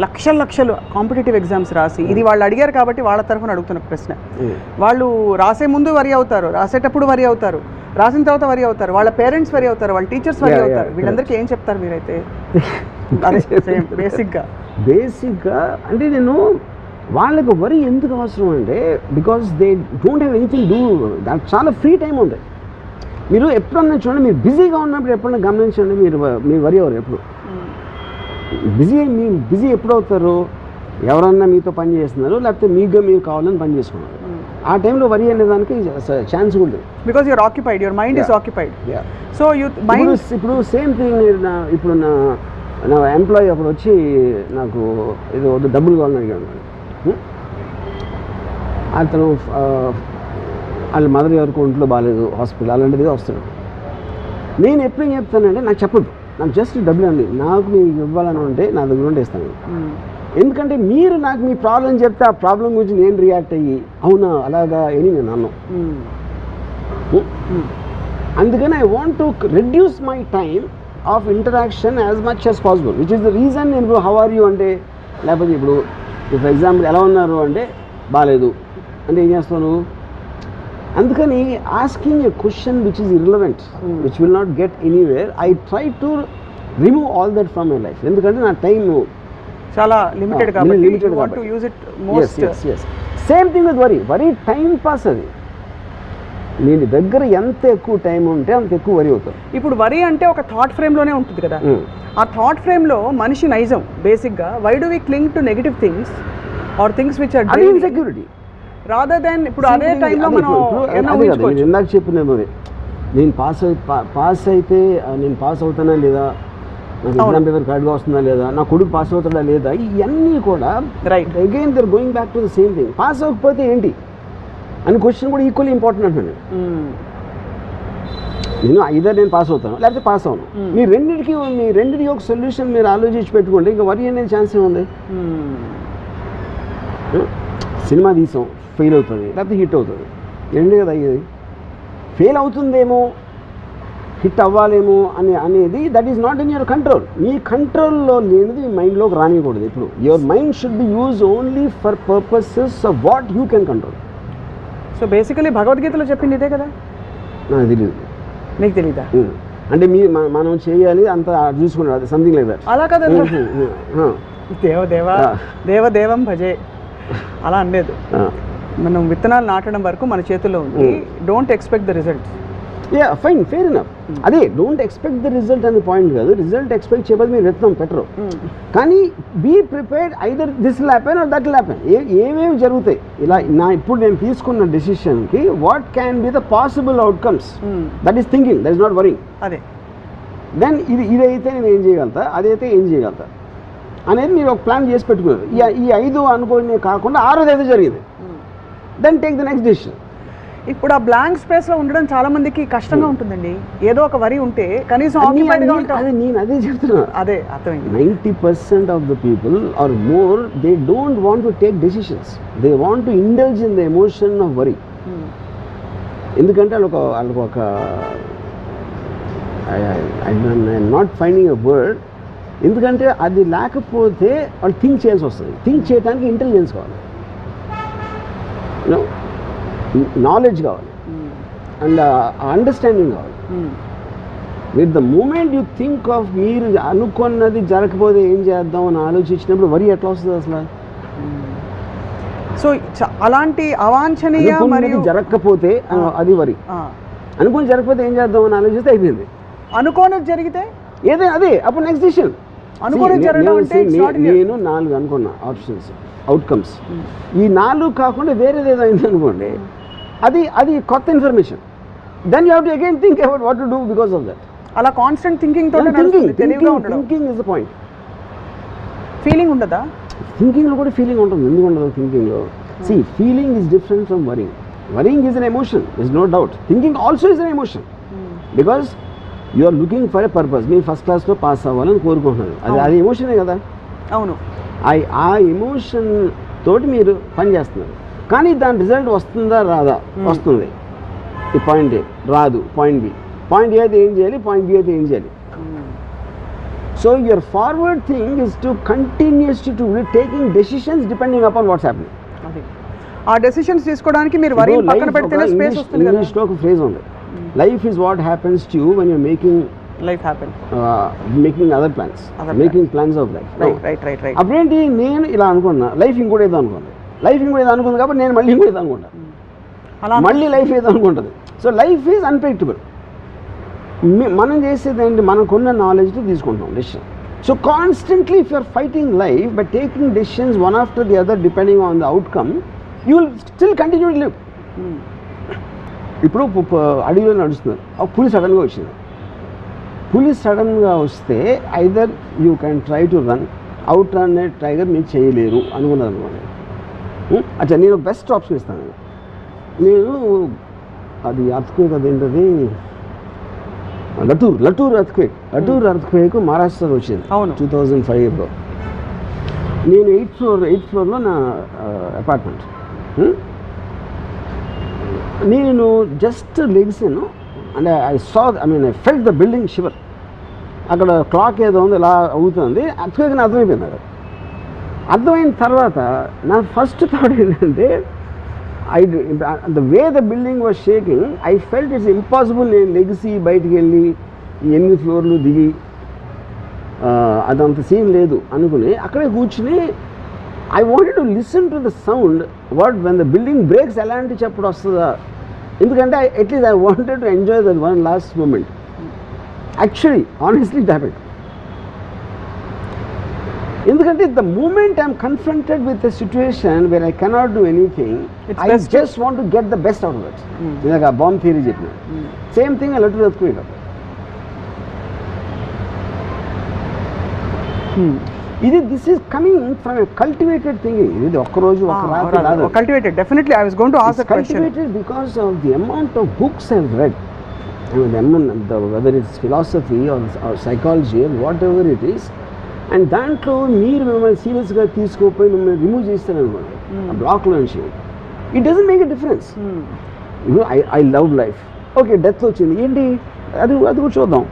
లక్షలు కాంపిటేటివ్ ఎగ్జామ్స్ రాసి, ఇది వాళ్ళు అడిగారు కాబట్టి వాళ్ళ తరఫున అడుగుతున్న ప్రశ్న, వాళ్ళు రాసే ముందు వరి అవుతారు, రాసేటప్పుడు వరి అవుతారు, రాసిన తర్వాత వరి అవుతారు, వాళ్ళ పేరెంట్స్ వరి అవుతారు, వాళ్ళ టీచర్స్ వరి అవుతారు. వీళ్ళందరికీ ఏం చెప్తారు మీరైతే? బేసిక్గా అంటే నేను వాళ్ళకు వరి ఎందుకు అవసరం అంటే, because they don't have anything do, దానికి చాలా ఫ్రీ టైం ఉంటుంది. మీరు ఎప్పుడన్నా చూడండి, మీరు బిజీగా ఉన్నప్పుడు ఎప్పుడన్నా గమనించండి, మీరు వరి అవ్వరు ఎప్పుడు. బిజీ ఎప్పుడు అవుతారు? ఎవరన్నా మీతో పని చేస్తున్నారు, లేకపోతే మీరు కావాలని పని చేసుకున్నారు. ఆ టైంలో వరి అనే దానికి ఛాన్స్ ఉంటుంది, because you're occupied, your mind is occupied. So ఇప్పుడు సేమ్ థింగ్, ఇప్పుడు నా ఎంప్లాయీ అప్పుడు వచ్చి నాకు ఏదో డబ్బులు కావాలని అడిగాడు. అతను వాళ్ళ మదర్ ఎవరికి ఒంట్లో బాగాలేదు, హాస్పిటల్ అలాంటిది వస్తాడు. నేను ఎప్పుడు ఏం చెప్తానంటే, నాకు చెప్పదు, నాకు జస్ట్ డబ్బులు అండి, నాకు మీకు ఇవ్వాలని ఉంటే నా దగ్గర ఉంటే ఇస్తాను. ఎందుకంటే మీరు నాకు మీ ప్రాబ్లం చెప్తే ఆ ప్రాబ్లం గురించి నేను రియాక్ట్ అయ్యి అవునా అలాగా అని నేను అన్నాను. అందుకని I want to reduce my time of interaction as much as possible, which is the reason. నేను ఇప్పుడు హౌ ఆర్ యూ అంటే, లేకపోతే ఇప్పుడు ఫర్ ఎగ్జాంపుల్ ఎలా ఉన్నారు అంటే బాగాలేదు అంటే ఏం చేస్తాను. అందుకని asking a question which is irrelevant, which will not get anywhere, I try to remove all that from my life. ఎందుకంటే నా టైం చాలా లిమిటెడ్ కాబట్టి you want to use it most. Same thing with worry time pass. అది నేను దగ్గర ఎంత ఎక్కువ time ఉంటే అంత ఎక్కువ వరి అవుతాను. ఇప్పుడు వరి అంటే ఒక థాట్ ఫ్రేమ్లోనే ఉంటుంది కదా, ఆ థాట్ ఫ్రేమ్లో మనిషి నైజం బేసిక్గా why do we cling to negative things or things which are insecurity rather than ఇప్పుడు అదే టైంలో మనం ఇందాక చెప్పిన నేను పాస్ అయితే నేను పాస్ అవుతానా లేదా, నాకు ఎగ్జామ్ పేపర్ కరెక్ట్గా వస్తుందా లేదా, నా కొడుకు పాస్ అవుతాడా లేదా, ఇవన్నీ కూడా right again they're going back to the same thing. Pass అవ్వకపోతే ఏంటి అని క్వశ్చన్ కూడా ఈక్వల్లీ ఇంపార్టెంట్ అంటున్నాను. నేను ఐదర్ నేను పాస్ అవుతాను లేకపోతే పాస్ అవును. మీ రెండింటికి ఒక సొల్యూషన్ మీరు ఆలోచించి పెట్టుకోండి, ఇంకా వరి అనేది ఛాన్స్ ఏముంది. సినిమా తీసాం, ఫెయిల్ అవుతుంది లేకపోతే హిట్ అవుతుంది, రెండే కదా అయ్యేది. ఫెయిల్ అవుతుందేమో హిట్ అవ్వాలేమో అనేది that is not in your control. మీ కంట్రోల్లో లేనిది మీ మైండ్లోకి రానియకూడదు. ఇప్పుడు your mind should be use only for purposes of what you can control. So basically భగవద్గీతలో చెప్పింది ఇదే కదా. నాకు తెలియదు. నీకు తెలీదా? అంటే మనం చేయాలి అంత చూసుకున్నాడు, అది సంథింగ్ లైక్ దట్. అలా కదా, దేవదేవం భజే అలా అనలేదు. మనం విత్తనాలు నాటడం వరకు మన చేతుల్లో ఉంది. Don't expect the result. Fine, fair enough. అదే డోంట్ ఎక్స్పెక్ట్ ద రిజల్ట్ అనే పాయింట్ కాదు. రిజల్ట్ ఎక్స్పెక్ట్ చేయబోదు మీరు విత్తనం పెట్టరు, కానీ be prepared either this will happen or that will happen. ఏమేమి జరుగుతాయి ఇలా ఇప్పుడు నేను తీసుకున్న డెసిషన్కి what can be the possible outcomes, that is thinking, that is not worrying. అదే దెన్ ఇదైతే నేను ఏం చేయగలుగుతా, అదైతే ఏం చేయగలుగుతా అనేది మీరు ఒక ప్లాన్ చేసి పెట్టుకున్నారు. ఈ 5 అనుకోనే కాకుండా 6ది ఏదో జరిగింది, then take the next decision. ఇప్పుడు ఆ బ్లాంక్ స్పేస్లో ఉండడం చాలా మందికి కష్టంగా ఉంటుందండి. ఏదో ఒక వరి ఉంటే కనీసం నేను అదే చెప్తున్నా. అదే అర్థమైంది. 90% of the people are more they don't want to take decisions, they want to indulge in the emotion of worry. ఎందుకంటే వాళ్ళకు ఒక I'm not finding a word, ఎందుకంటే అది లేకపోతే వాళ్ళు థింక్ చేయాల్సి వస్తుంది. థింక్ చేయడానికి ఇంటెలిజెన్స్ కావాలి, నాలెడ్జ్ కావాలి, అండ్ అండర్స్టాండింగ్ కావాలి. With the moment you think of మీరు అనుకున్నది జరగకపోతే ఏం చేద్దాం అని ఆలోచించినప్పుడు వరి ఎట్లా వస్తుంది అసలు? సో అలాంటి అవాంఛనీయ మరియు జరగకపోతే అది వరి, అనుకుని జరగకపోతే ఏం చేద్దాం అని ఆలోచిస్తే అయిపోయింది. అనుకోనిది జరిగితే ఏదే అదే అప్పుడు నెక్స్ట్ డిసిషన్. నేను 4 అనుకున్నా ఆప్షన్స్, అవుట్కమ్స్. ఈ 4 కాకుండా వేరేది ఏదో అయింది అనుకోండి, అది కొత్త information. Then you have to again think about what to do because of that. అలా constant thinking thinking is the point. Feeling ఉండదా? థింకింగ్లో కూడా ఫీలింగ్ ఉంటుంది. ఎందుకు ఉండదు థింకింగ్లో? See, feeling is different from worrying. Worrying is an emotion, there's no doubt. Thinking also is an emotion, because you are looking for a purpose. మీరు first క్లాస్లో pass అవ్వాలని కోరుకుంటున్నారు, అది ఎమోషనే కదా. అవును, ఆ ఎమోషన్ తోటి మీరు పని చేస్తున్నారు, కానీ దాని రిజల్ట్ వస్తుందా రాదా? వస్తుంది. ఈ పాయింట్ ఏ రాదు, పాయింట్ బి. పాయింట్ ఏ అయితే ఏం చేయాలి, పాయింట్ బి అయితే ఏం చేయాలి. So your forward thing is to continuously to taking decisions depending upon what's happening. ఆ డెసిషన్స్ తీసుకోవడానికి మీరు వరి పక్కన పెడితేనే స్పేస్ వస్తుంది కదా. ఇంగ్లీష్లో ఒక ఫ్రేజ్ ఉంది, life is what happens to you when you're making life happen, making other plans, making plans of life. Right. అప్పుడేంటి, నేను ఇలా అనుకున్నా, లైఫ్ ఇంకోటి ఏదో అనుకుంది, లైఫ్ ఇంకోటి ఏదో అనుకుంది కాబట్టి నేను మళ్ళీ ఇంకోటి ఏదో అనుకుంటా, మళ్ళీ లైఫ్ ఏదో అనుకుంటుంది. So life is unpredictable. మనం చేసేది ఏంటి, మనకున్న నాలెడ్జ్తో తీసుకుంటాం decision. So constantly if you're fighting life by taking decisions one after the other depending on the outcome, you will still continue to live. ఇప్పుడు అడవిలో నడుస్తున్నారు, ఒక పులి సడన్గా వచ్చింది. పులి సడన్గా వస్తే either you can try to run, out run tiger మీరు చేయలేరు అనుకున్నారు అనుకోండి. అచ్చా, నేను బెస్ట్ ఆప్షన్ ఇస్తాను. నేను అది అర్త్క్వేక్, అదేంటది లటూర్ అర్త్క్వేక్ మహారాష్ట్రలో వచ్చింది 2005లో. నేను 8th ఫ్లోర్లో నా అపార్ట్మెంట్. నేను జస్ట్ లెగ్సాను, అంటే I felt the building shiver. అక్కడ క్లాక్ ఏదో ఉంది ఇలా అవుతుంది, అర్త్క్వేక్ అర్థమైపోయింది. అది అర్థమైన తర్వాత నా ఫస్ట్ థాట్ ఏంటంటే, the way the building was shaking, I felt it's impossible నేను లెగిసి బయటికి వెళ్ళి 8 ఫ్లోర్లు దిగి అదంత సీన్ లేదు అనుకుని అక్కడే కూర్చుని I wanted to listen to the sound. When the building breaks ఎలాంటి చప్పుడు వస్తుందా ఎందుకంటే at least I wanted to enjoy that one last moment. Actually honestly it happened. ఎందుకంటే the moment I'm confronted with a situation where I cannot do anything, I just want to get the best out of that. ఇందాక bomb theory చెప్పిన same thing I let to earthquake. ఇది this is coming from a cultivated thinking. ఇది ఒక్కరోజు ఒక రాత్రి రాదు. Cultivated, definitely I was going to ask that question. Cultivated because of the amount of books I've read. I mean, whether it's philosophy or psychology or whatever it is, and దాంట్లో మీరు మిమ్మల్ని సీరియస్గా తీసుకోపోయి మిమ్మల్ని రిమూవ్ చేస్తారనుకోండి ఆ బ్లాక్లో నుంచి, it doesn't make a difference. I love life, okay death వచ్చింది ఏంటి, అది కూడా చూద్దాం.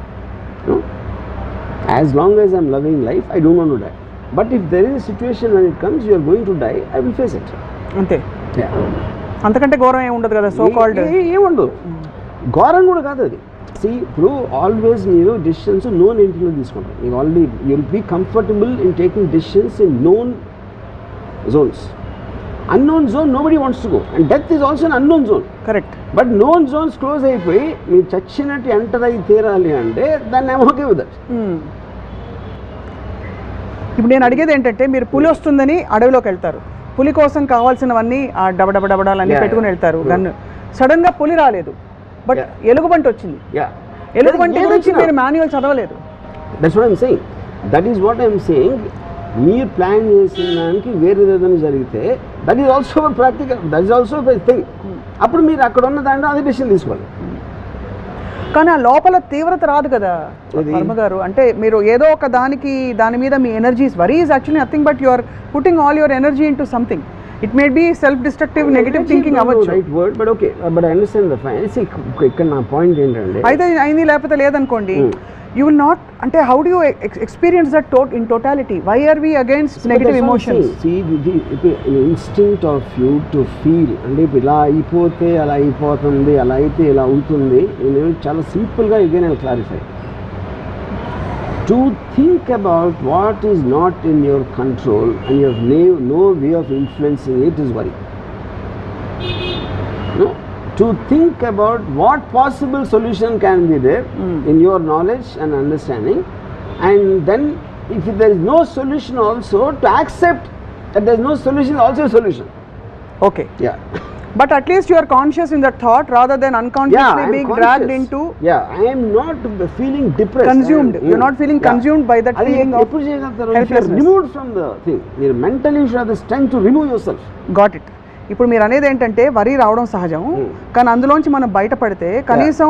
As long as I'm loving life I don't want to die. But if there is a situation when it comes you are going to die, I will face it. అంతే, అంతకంటే ఘోరం ఏమి ఉండదు కదా. సో కాల్డ్ ఏముండదు, ఘోరం కూడా కాదు అది. ఇప్పుడు ఆల్వేస్ మీరు డెసిషన్స్ నోన్ ఎంట్రీలో తీసుకుంటారు. మీకు already you will be comfortable in taking decisions in known zones. Unknown zone nobody wants to go, and death is also an unknown zone. Correct. But known zones close అయిపోయి మీరు చచ్చినట్టు enter అయి తీరాలి అంటే దాన్ని ఐమ్ ఓకే విత్ దట్. ఇప్పుడు నేను అడిగేది ఏంటంటే, మీరు పులి వస్తుందని అడవిలోకి వెళ్తారు, పులి కోసం కావాల్సినవన్నీ ఆ డబడబడబడాలన్నీ పెట్టుకుని వెళ్తారు గన్ను. సడన్ గా పులి రాలేదు, బట్ ఎలుగుబంటి వచ్చింది. ఎలుగుబంటి గురించి మీరు మాన్యువల్ చదవలేదు. That's what I'm saying. That is what I'm saying. మీరు ప్లాన్ చేసిన దానికి వేరే ఏదైనా జరిగితే that is also practical, that is also thing. అప్పుడు మీరు అక్కడ ఉన్న దాంట్లో అదే డెసిషన్ తీసుకోవాలి. కానీ ఆ లోపల తీవ్రత రాదు కదా వర్మ గారు. అంటే మీరు ఏదో ఒక దాని మీద మీ energies, worry is actually nothing but you are putting all your energy into something. It may be self destructive negative thinking అవ్వచ్చు. Right word, but okay, but I understand the point. ఇక్కడ నా పాయింట్ ఏంటంటే, అయితే అయింది లేకపోతే లేదనుకోండి, you will not, అంటే how do you experience that in totality? Why are we against negative emotions? Instinct of you to feel, అంటే ఇప్పుడు ఇలా అయిపోతే అలా అయిపోతుంది, అలా అయితే ఇలా అవుతుంది. నేను చాలా సింపుల్గా ఇదే నేను clarify. To think about what is not in your control and you have no way of influencing it is worry. No? To think about what possible solution can be there in your knowledge and understanding, and then if there is no solution also, to accept that there is no solution is also a solution. Okay. Yeah. But at least you are conscious in that thought rather than unconsciously being dragged into. Yeah, I am not feeling depressed. Consumed. You're not feeling consumed by that feeling of helplessness. Removed from the thing. You mentally should have the strength to remove yourself. Got it. ఇప్పుడు మీరు అనేది ఏంటంటే వరి రావడం సహజం, కానీ అందులోంచి మనం బయటపడితే కనీసం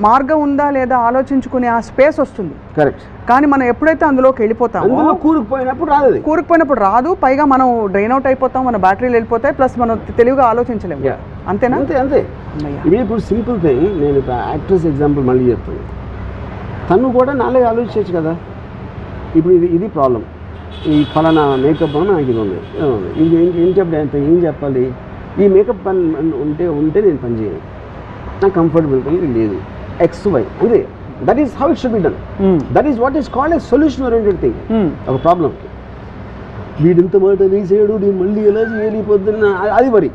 మార్గం ఉందా లేదా ఆలోచించుకునే ఆ స్పేస్ వస్తుంది. కరెక్ట్. కానీ మనం ఎప్పుడైతే అందులోకి వెళ్ళిపోతామో, కూరుకుపోయినప్పుడు రాదు, పైగా మనం డ్రైన్ అవుట్ అయిపోతాం, మన బ్యాటరీలు వెళ్ళిపోతాయి, ప్లస్ మనం తెలివిగా ఆలోచించలేము. అంతేనా? అంతే. ఇప్పుడు సింపుల్ థింగ్, నేను యాక్ట్రెస్ ఎగ్జాంపుల్ మళ్ళీ చెప్తాను. తను కూడా నాలుగు ఆలోచించవచ్చు కదా. ఇప్పుడు ఇది ప్రాబ్లం, ఈ ఫలానా మేకప్ అని నాకు ఇది ఉంది, ఇది ఏం చెప్పాలి, ఈ మేకప్ పని ఉంటే నేను పని చేయను, నాకు కంఫర్టబుల్ లేదు, XY అంతే. That is how it should be done. That is what is called a solution oriented thing. ఒక ప్రాబ్లంకి వీడింత మాట వేసేయడు, నేను మళ్ళీ ఎలా చేయాలి పొద్దున్న, అది వరి.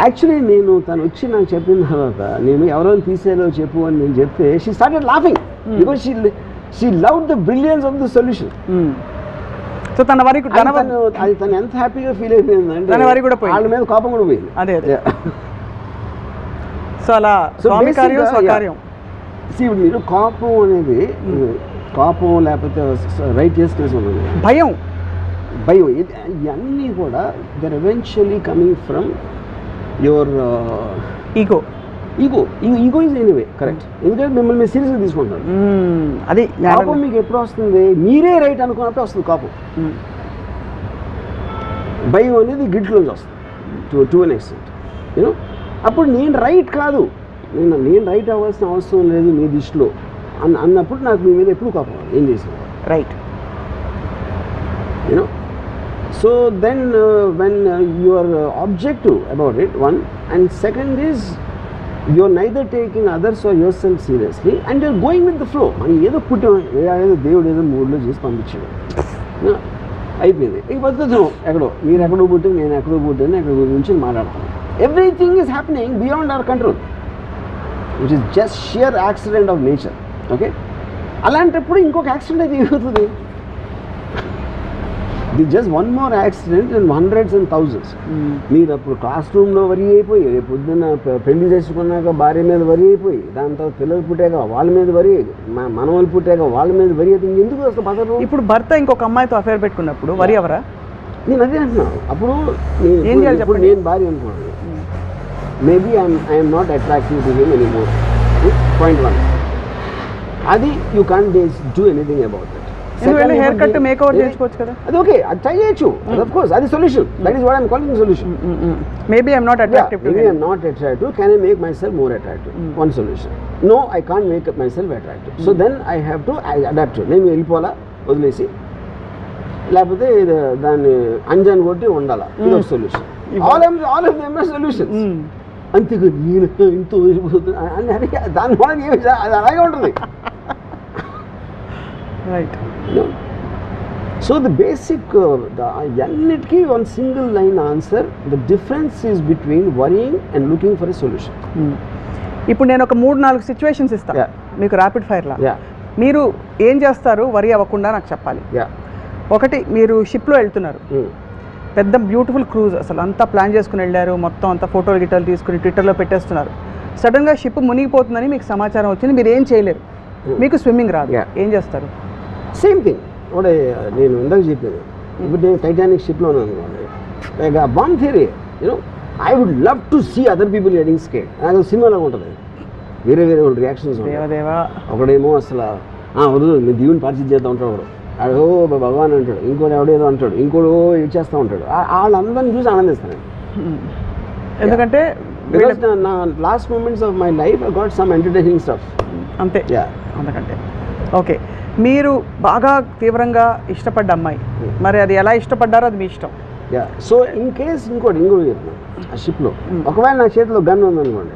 యాక్చువల్లీ నేను తను వచ్చి నాకు చెప్పిన తర్వాత, నేను ఎవరైనా తీసేలో చెప్పు అని నేను చెప్తే, she started laughing because she loved the brilliance of the solution. So తన వరకు అది తను ఎంత హ్యాపీగా ఫీల్ అయిపోయింది అంటే, తన వరకు కూడా పోయింది, వాళ్ళ మీద కోపం కూడా పోయింది. అదే. సో అలా స్వామి కార్యం స్వకార్యం. మీరు కోపం అనేది, కోపం లేకపోతే రైటియస్నెస్ ఉన్నది, భయం ఇవన్నీ కూడా they're eventually coming from your ego is anyway. Correct. ఎందుకంటే మిమ్మల్ని మీరు సీరియస్గా తీసుకుంటారు. అది కోపం మీకు ఎప్పుడు వస్తుంది, మీరే రైట్ అనుకున్నప్పుడు వస్తుంది కోపం. భయం అనేది గిట్లోంచి వస్తుంది టు అన్ ఎక్స్టెంట్. యూనో, అప్పుడు నేను రైట్ కాదు, నేను రైట్ అవ్వాల్సిన అవసరం లేదు మీ దృష్టిలో అన్నప్పుడు నాకు మీ మీద ఎప్పుడు కోపం, ఏం చేసిన right. You know, so then when you are objective about it, one, and second is you're neither taking others or yourself seriously and you're going with the flow. అని ఏదో పుట్టాం, ఏదో దేవుడు ఏదో మూడ్లో చేసి పంపించాడు. అయిపోయింది. ఈ పద్ధతి ఎక్కడో మీరు ఎక్కడో పుట్టింది, నేను ఎక్కడో పుట్టింది, ఎక్కడ గురించి మాట్లాడతాను. Everything is happening beyond our control, which is just shear accident of nature. Okay, అలాంటప్పుడు ఇంకొక యాక్సిడెంట్ అయితే ఏమవుతుంది? The just one more accident and hundreds and thousands. మీరు అప్పుడు క్లాస్ రూమ్లో వరి అయిపోయి, రేపు పొద్దున్న పెళ్లి చేసుకున్నాక భార్య మీద వరి అయిపోయి, దాని తర్వాత పిల్లలు పుట్టాక వాళ్ళ మీద వరి, మనవలు పుట్టాక వాళ్ళ మీద వరి అయితే ఎందుకు అసలు బతకరు? ఇప్పుడు భర్త ఇంకొక అమ్మాయితో అఫేర్ పెట్టుకున్నప్పుడు వరి ఎవరా? నేను అదే అంటున్నాను. అప్పుడు ఏం చేయాలి చెప్పండి? నేను భార్య అనుకున్నాను, maybe I'm not attractive to him anymore. Point 1, అది you can't do anything about it. Hair cut make over చేసుకోవచ్చు కదా, అది ఓకే, అది ట్రై చేయొచ్చు. ఆఫ్ కోర్స్ అది solution. That is what I'm calling solution. Maybe I'm not attractive. Maybe I'm not attractive. Can I make myself more attractive? One solution. No, I can't make myself attractive. So then I have to adapt. నేను వెళ్ళిపోవాలా, వదిలేసి, లేకపోతే దాన్ని అంజాన్ కొట్టి ఉండాలా, ఇది ఒక solution. All of them are solutions. అంతేగా నేను ఇంత వదిలిపోతున్నా అని దాని వల్ల అది అలాగే ఉంటుంది. రైట్. సో ద బేసిక్ అన్నిటికీ one single line answer. The difference is between worrying and looking for a solution. ఇప్పుడు నేను ఒక 3-4 సిచ్యువేషన్స్ ఇస్తాను మీకు ర్యాపిడ్ ఫైర్లా. మీరు ఏం చేస్తారు వరి అవ్వకుండా నాకు చెప్పాలి. ఒకటి, మీరు షిప్లో వెళ్తున్నారు, పెద్ద బ్యూటిఫుల్ క్రూజ్, అసలు అంతా ప్లాన్ చేసుకుని వెళ్ళారు, మొత్తం అంతా ఫోటోలు గిటోలు తీసుకుని ట్విట్టర్లో పెట్టేస్తున్నారు. సడన్గా షిప్ మునిగిపోతుందని మీకు సమాచారం వచ్చింది, మీరు ఏం చేయలేరు, మీకు స్విమ్మింగ్ రాదు, ఏం చేస్తారు? సేమ్ థింగ్ ఒకటే నేను ఇందాక చెప్పాను. ఇప్పుడు నేను టైటానిక్ షిప్లో ఉన్నాను అనుకోండి, లైక్ ఆ bomb theory, you know, I would love to see other people getting scared. నాకు సినిమాలో ఉంటుంది, వేరే వేరే వాళ్ళ రియాక్షన్స్ ఉంటాయి. ఒకడేమో అసలు వద్దు మేము దేవుని పరిచయం చేద్దాం ఉంటాడు, అడో భగవాన్ అంటాడు, ఇంకోటి ఎవడేదో అంటాడు, ఇంకోటి ఇచ్చేస్తూ ఉంటాడు. వాళ్ళందరినీ చూసి ఆనందిస్తాను. ఎందుకంటే నా last moments of my life I got some entertaining stuff. అంతే, అందుకంటే. ఓకే, మీరు బాగా తీవ్రంగా ఇష్టపడ్డ అమ్మాయి, మరి అది ఎలా ఇష్టపడ్డారో అది మీ ఇష్టం. సో ఇన్ కేస్ ఇంకోటి చెప్తున్నాను, ఆ షిప్లో ఒకవేళ నా చేతిలో గన్ ఉందనుకోండి,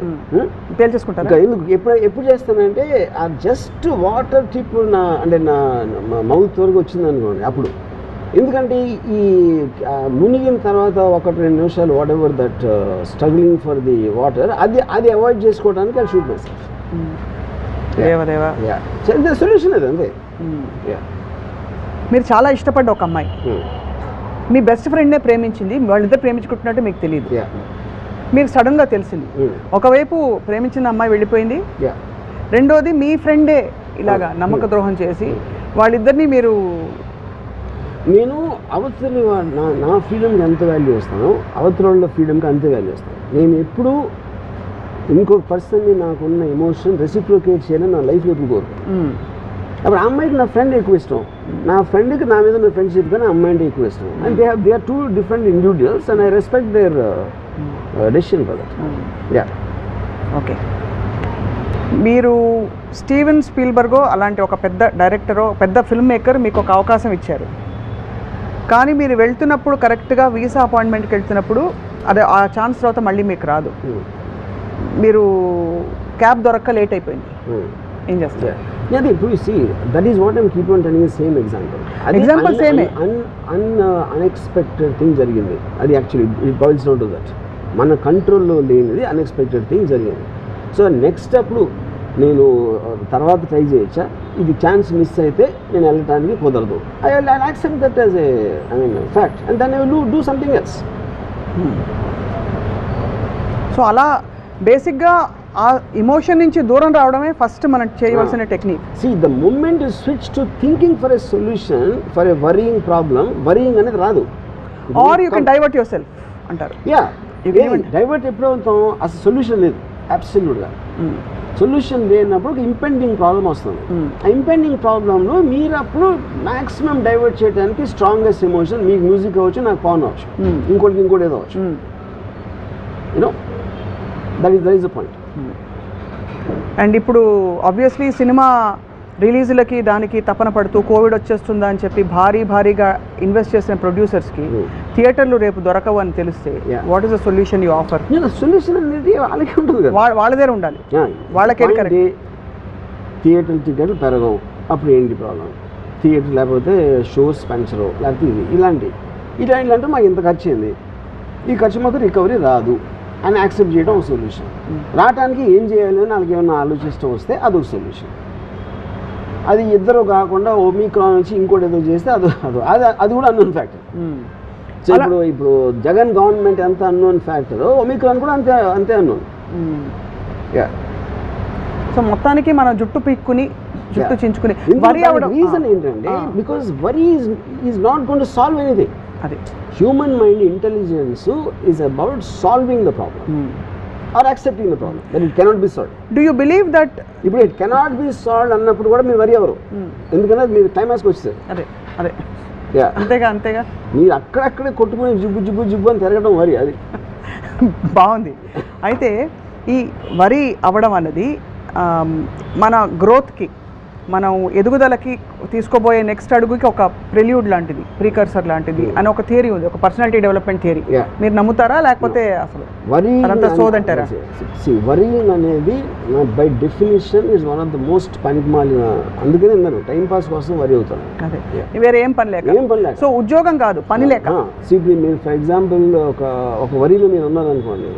తేల్చేసుకుంటారు. ఎందుకు ఎప్పుడు చేస్తానంటే ఆ జస్ట్ వాటర్ టిప్ అంటే నా మౌత్ వరకు వచ్చింది అనుకోండి అప్పుడు. ఎందుకంటే ఈ మునిగిన తర్వాత 1-2 నిమిషాలు what ever that struggling for the water, అది అవాయిడ్ చేసుకోవడానికి అది షూట్ చేస్తాను. సొల్యూషన్ అది అంతే. మీరు చాలా ఇష్టపడ్డ ఒక అమ్మాయి మీ బెస్ట్ ఫ్రెండ్నే ప్రేమించింది, వాళ్ళిద్దరు ప్రేమించుకుంటున్నట్టు మీకు తెలియదు, మీకు సడన్గా తెలిసింది. ఒకవైపు ప్రేమించిన అమ్మాయి వెళ్ళిపోయింది, రెండోది మీ ఫ్రెండే ఇలాగా నమ్మక ద్రోహం చేసి వాళ్ళిద్దరిని మీరు. నేను అవతలి నా ఫ్రీడమ్కి ఎంత వాల్యూ ఇస్తానో అవతల వాళ్ళ ఫ్రీడమ్కి అంతే వాల్యూ ఇస్తాను. నేను ఎప్పుడూ ఇంకొక పర్సన్ని నాకున్న ఎమోషన్ రెసిప్రోకేట్ చేయాలని నా లైఫ్లో ఎప్పుడు కోరుతాను. అప్పుడు ఆ అమ్మాయికి నా ఫ్రెండ్ ఎక్కువ ఇష్టం, నా ఫ్రెండ్కి నా మీద ఉన్న ఫ్రెండ్షిప్ కానీ అమ్మాయి అంటే ఎక్కువ ఇష్టం. And they are 2 different individuals and I respect their decision for that. Okay, మీరు స్టీవెన్ స్పీల్బర్గో అలాంటి ఒక పెద్ద డైరెక్టరో పెద్ద ఫిల్మ్ మేకర్ మీకు ఒక అవకాశం ఇచ్చారు, కానీ మీరు వెళ్తున్నప్పుడు కరెక్ట్గా వీసా అపాయింట్మెంట్కి వెళ్తున్నప్పుడు అదే ఆ ఛాన్స్ తర్వాత మళ్ళీ మీకు రాదు, మీరు క్యాబ్ దొరక్క లేట్ అయిపోయింది, ఏం చేస్తారు? ఇప్పుడు that is what I'm keep on telling same example. Same unexpected thing జరిగింది. అది actually it boils down to that. మన కంట్రోల్లో లేనిది అన్ఎక్స్పెక్టెడ్ థింగ్ జరిగింది. సో నెక్స్ట్ అప్పుడు నేను తర్వాత ట్రై చేయొచ్చా, ఇది ఛాన్స్ మిస్ అయితే నేను వెళ్ళటానికి కుదరదు, I accept that as fact and then I will do something else. So అలా బేసిక్గా ఆ ఎమోషన్ నుంచి దూరం రావడమే ఫస్ట్ మనం చేయవలసిన technique. See, the moment you switch to thinking for a solution for a worrying problem, worrying అనేది రాదు. Or you can divert yourself అంటారు. డైవర్ట్ ఎప్పుడు అవుతాం, అసలు సొల్యూషన్ లేదు అబ్సల్యూట్గా. సొల్యూషన్ లేనప్పుడు ఇంపెండింగ్ ప్రాబ్లం వస్తుంది. ఆ ఇంపెండింగ్ ప్రాబ్లంలో మీరు అప్పుడు మ్యాక్సిమం డైవర్ట్ చేయడానికి స్ట్రాంగెస్ట్ ఎమోషన్, మీకు మ్యూజిక్ అవ్వచ్చు, నాకు పవన్ అవ్వచ్చు, ఇంకోటి ఏదో అవ్వచ్చు. You know that is the point. And ఇప్పుడు ఆబ్వియస్లీ సినిమా రిలీజులకి దానికి తపన పడుతూ కోవిడ్ వచ్చేస్తుందా అని చెప్పి భారీగా ఇన్వెస్ట్ చేసిన ప్రొడ్యూసర్స్కి థియేటర్లు రేపు దొరకవు అని తెలిస్తే what is the solution you offer? Solution అనేది వాళ్ళకి ఉంటుంది కదా, వాళ్ళదే ఉండాలి, వాళ్ళకే. థియేటర్ టికెట్లు పెరగవు, అప్పుడు ఏంటి ప్రాబ్లం? థియేటర్ లేకపోతే షోస్ పెంచరు లేకపోతే ఇలాంటి మాకు ఇంత ఖర్చు అయింది, ఈ ఖర్చు మాకు రికవరీ రాదు అని యాక్సెప్ట్ చేయడం ఒక సొల్యూషన్. రావడానికి ఏం చేయాలి అని వాళ్ళకి ఏమన్నా ఆలోచిస్తూ వస్తే అదొక సొల్యూషన్. అది ఇద్దరు కాకుండా ఒమిక్రాన్ నుంచి ఇంకోటి ఏదో చేస్తే అది కూడా అన్నోన్ ఫ్యాక్టర్. సో ఇప్పుడు జగన్ గవర్నమెంట్ ఎంత అన్నోన్ ఫ్యాక్టర్, ఒమిక్రాన్ కూడా అంతే అన్నోన్. సో మొత్తానికి మనం జుట్టు పీక్కుని జుట్టు చించుకుని రీజన్ ఏంటంటే because worry is not going to solve anything. అదే human mind intelligence is about solving the problem or accepting the problem that it cannot be solved. Do you believe that ఇప్పుడు it cannot be solved అన్నప్పుడు కూడా మీరు వరి అవ్వరు, ఎందుకంటే మీరు క్లైమాక్స్కి వచ్చేసారు. అదే అంతేగా మీరు అక్కడక్కడే కొట్టుకుని జుబ్బు అని తిరగడం వరి. అది బాగుంది. అయితే ఈ వరి అవ్వడం అన్నది మన గ్రోత్కి, మనం ఎదుగుదలకి తీసుకోబోయే నెక్స్ట్ అడుగుకి ఒక ప్రిల్యూడ్ లాంటిది, ప్రీకర్సర్ లాంటిది అని ఒక థియరీ ఉంది, ఒక పర్సనాలిటీ డెవలప్మెంట్ థియరీ. మీరు నమ్ముతారా లేకపోతే అసలు అదంతా సోదంటారా? వరీయింగ్ అనేది by definition is one of the most పనికిమాలిన. అందుకనే నేను టైం పాస్ కోసం వరి అవుతాను. అదే వేరే ఏం పని లేక. సో ఉద్యోగం కాదు, పని లేక. మీరు ఫర్ ఎగ్జాంపుల్ ఒక వరిలో మీరు ఉన్నారనుకోండి,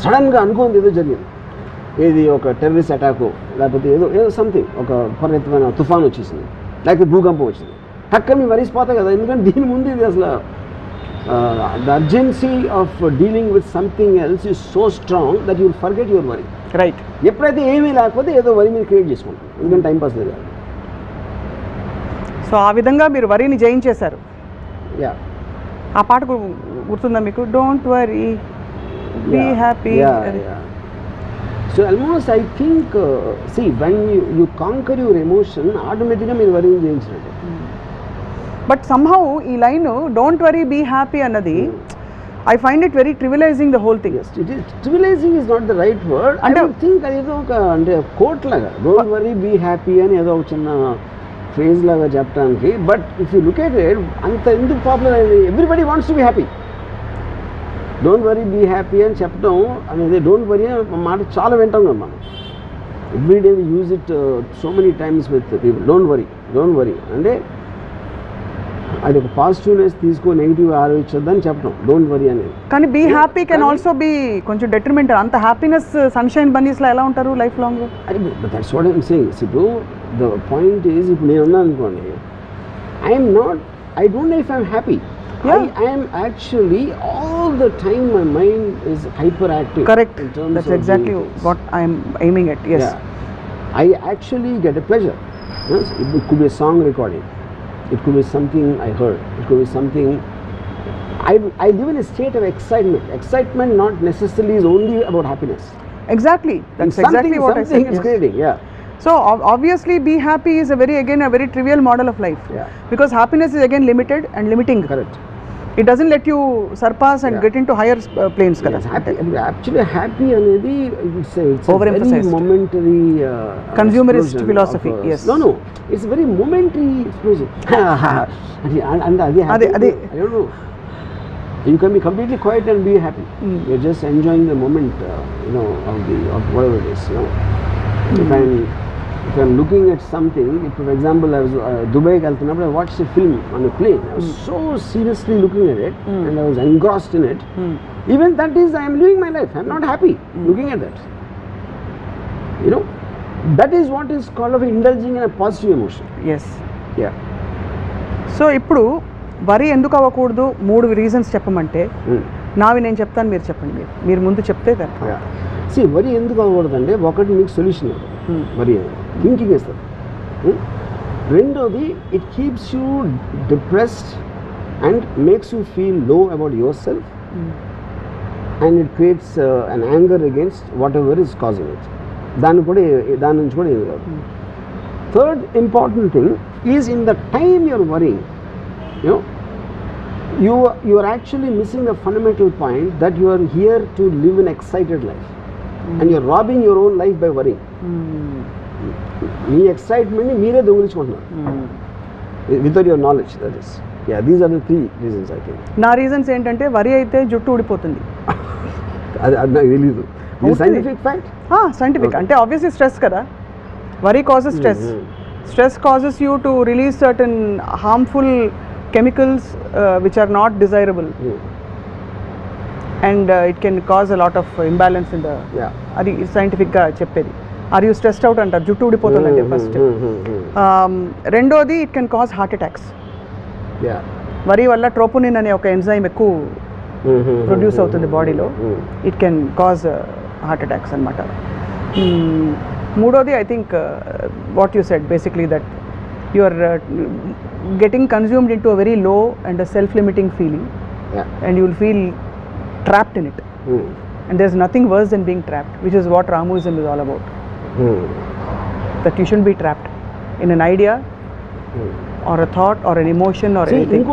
సడన్గా అనుకోండి ఏదో జరిగింది, ఏది ఒక టెర్రరిస్ట్ అటాకు లేకపోతే ఏదో సంథింగ్, ఒక విపరీతమైన తుఫాన్ వచ్చేసింది లేకపోతే భూకంపం వచ్చింది, టక్క మీ వరిసిపోతాయి కదా. ఎందుకంటే దీని ముందు ఇది అసలు the urgency of dealing with something else is so strong that you will forget your worry. Right. ఎప్పుడైతే ఏమీ లేకపోతే ఏదో వరి మీరు క్రియేట్ చేసుకుంటాం, ఎందుకంటే టైంపాస్ లేదు. సో ఆ విధంగా మీరు వరిని జయించేశారు. యా, ఆ పాట గుర్తుందా మీకు? Don't worry be happy. So almost I think see when you conquer your emotion, automatically మీరు వరి జయించినట్టే. బట్ somehow ఈ line don't worry be happy అన్నది I find it very trivialising the whole thing. Yes, it is trivializing is not the right word. I think అది ఏదో ఒక అంటే coat లాగా don't worry be happy అని ఏదో ఒక చిన్న ఫ్రేజ్ లాగా చెప్పడానికి. But if you look at it, అంత ఎందుకు పాపులర్ అయింది? Everybody wants to be happy. Don't worry be happy అని చెప్పడం అనేది, డోంట్ వరీ మాట చాలా వింటాం కదా మనం. Everyday we use it so many times with people. Don't worry అంటే అది ఒక పాజిటివ్నెస్ తీసుకో, నెగిటివ్ ఆలోచించొద్దని చెప్పడం డోంట్ వరీ అనేది. కానీ be happy can also be కొంచెం డెట్రిమెంటల్. అంత హ్యాపీనెస్ సన్షైన్ బన్నీస్లో ఎలా ఉంటారు లైఫ్ లాంగ్? అది దట్స్ వాట్ ఐఎమ్ సేయింగ్. ఇప్పుడు ద పాయింట్ ఈజ్, ఇప్పుడు నేను ఉన్నాను అనుకోండి, I don't know if I'm happy. I am actually all the time my mind is hyperactive. Correct. That's exactly what I am aiming at. Yes. Yeah. I actually get a pleasure. Yes? It could be a song recording. It could be something I heard. It could be something. I live in a state of excitement. Excitement not necessarily is only about happiness. Exactly. That's exactly what I said. Something is creating. Yeah. So obviously be happy is a very trivial model of life. Yeah. Because happiness is again limited and limiting. Correct. It doesn't let you surpass and get into higher planes kada. Actually happy anedi it's overemphasized, very momentary consumerist philosophy. Yes. No, it's very momentary explosion. And adi I don't know, you can be completely quiet and be happy. You're just enjoying the moment, of whatever it is, If I'm looking at something, if for example I was Dubai వెళ్తున్నప్పుడు, I watched a film on a plane. I was so seriously looking at it and I was engrossed in it. Even that is, I am living my life. I'm not happy looking at that. That is what is called of indulging in a positive emotion. Yes. Yeah. So ఇప్పుడు వరి ఎందుకు అవ్వకూడదు 3 reasons చెప్పమంటే నావి నేను చెప్తాను, మీరు చెప్పండి. మీరు ముందు చెప్తే సి వరి ఎందుకు అవ్వకూడదంటే, ఒకటి మీకు సొల్యూషన్ వరి థింకింగ్ ఇస్తుంది. రెండోది, it keeps you depressed and makes you feel low about yourself and it creates an anger against whatever is causing it. దాని నుంచి కూడా ఏది కాదు. Third important thing is in the time you're worrying, you are actually missing the fundamental point that you are here to live an excited life. And you are robbing your own life by worrying. మీ ఎక్సైట్మెంట్ని మీరే దొంగిలించుకుంటున్నారు without your knowledge. That is these are the 3 reasons I think. నా reasons ఏంటంటే, worry అయితే జుట్టు ఊడిపోతుంది. అది నాకు తెలీదు. Scientific fact. సైంటిఫిక్ అంటే ఆబ్వియస్లీ స్ట్రెస్ కదా, worry causes stress. Stress causes you to release certain harmful chemicals which are not desirable, and it can cause a lot of imbalance in the. అది సైంటిఫిక్గా చెప్పేది. ఆర్ యూ స్ట్రెస్డ్ అవుట్ అంటారు, జుట్టు ఊడిపోతుందంటే first. రెండోది it can cause heart attacks. వరి వల్ల troponin అనే ఒక ఎంజైమ్ ఎక్కువ ప్రొడ్యూస్ అవుతుంది బాడీలో, it can cause heart attacks అనమాట. మూడోది I think what you said basically that you are getting consumed in to a very low and a self limiting feeling, and you will feel trapped in it, and there's nothing worse than being trapped, which is what Ramuism is all about. That you shouldn't be trapped in an idea or a thought or an emotion or anything.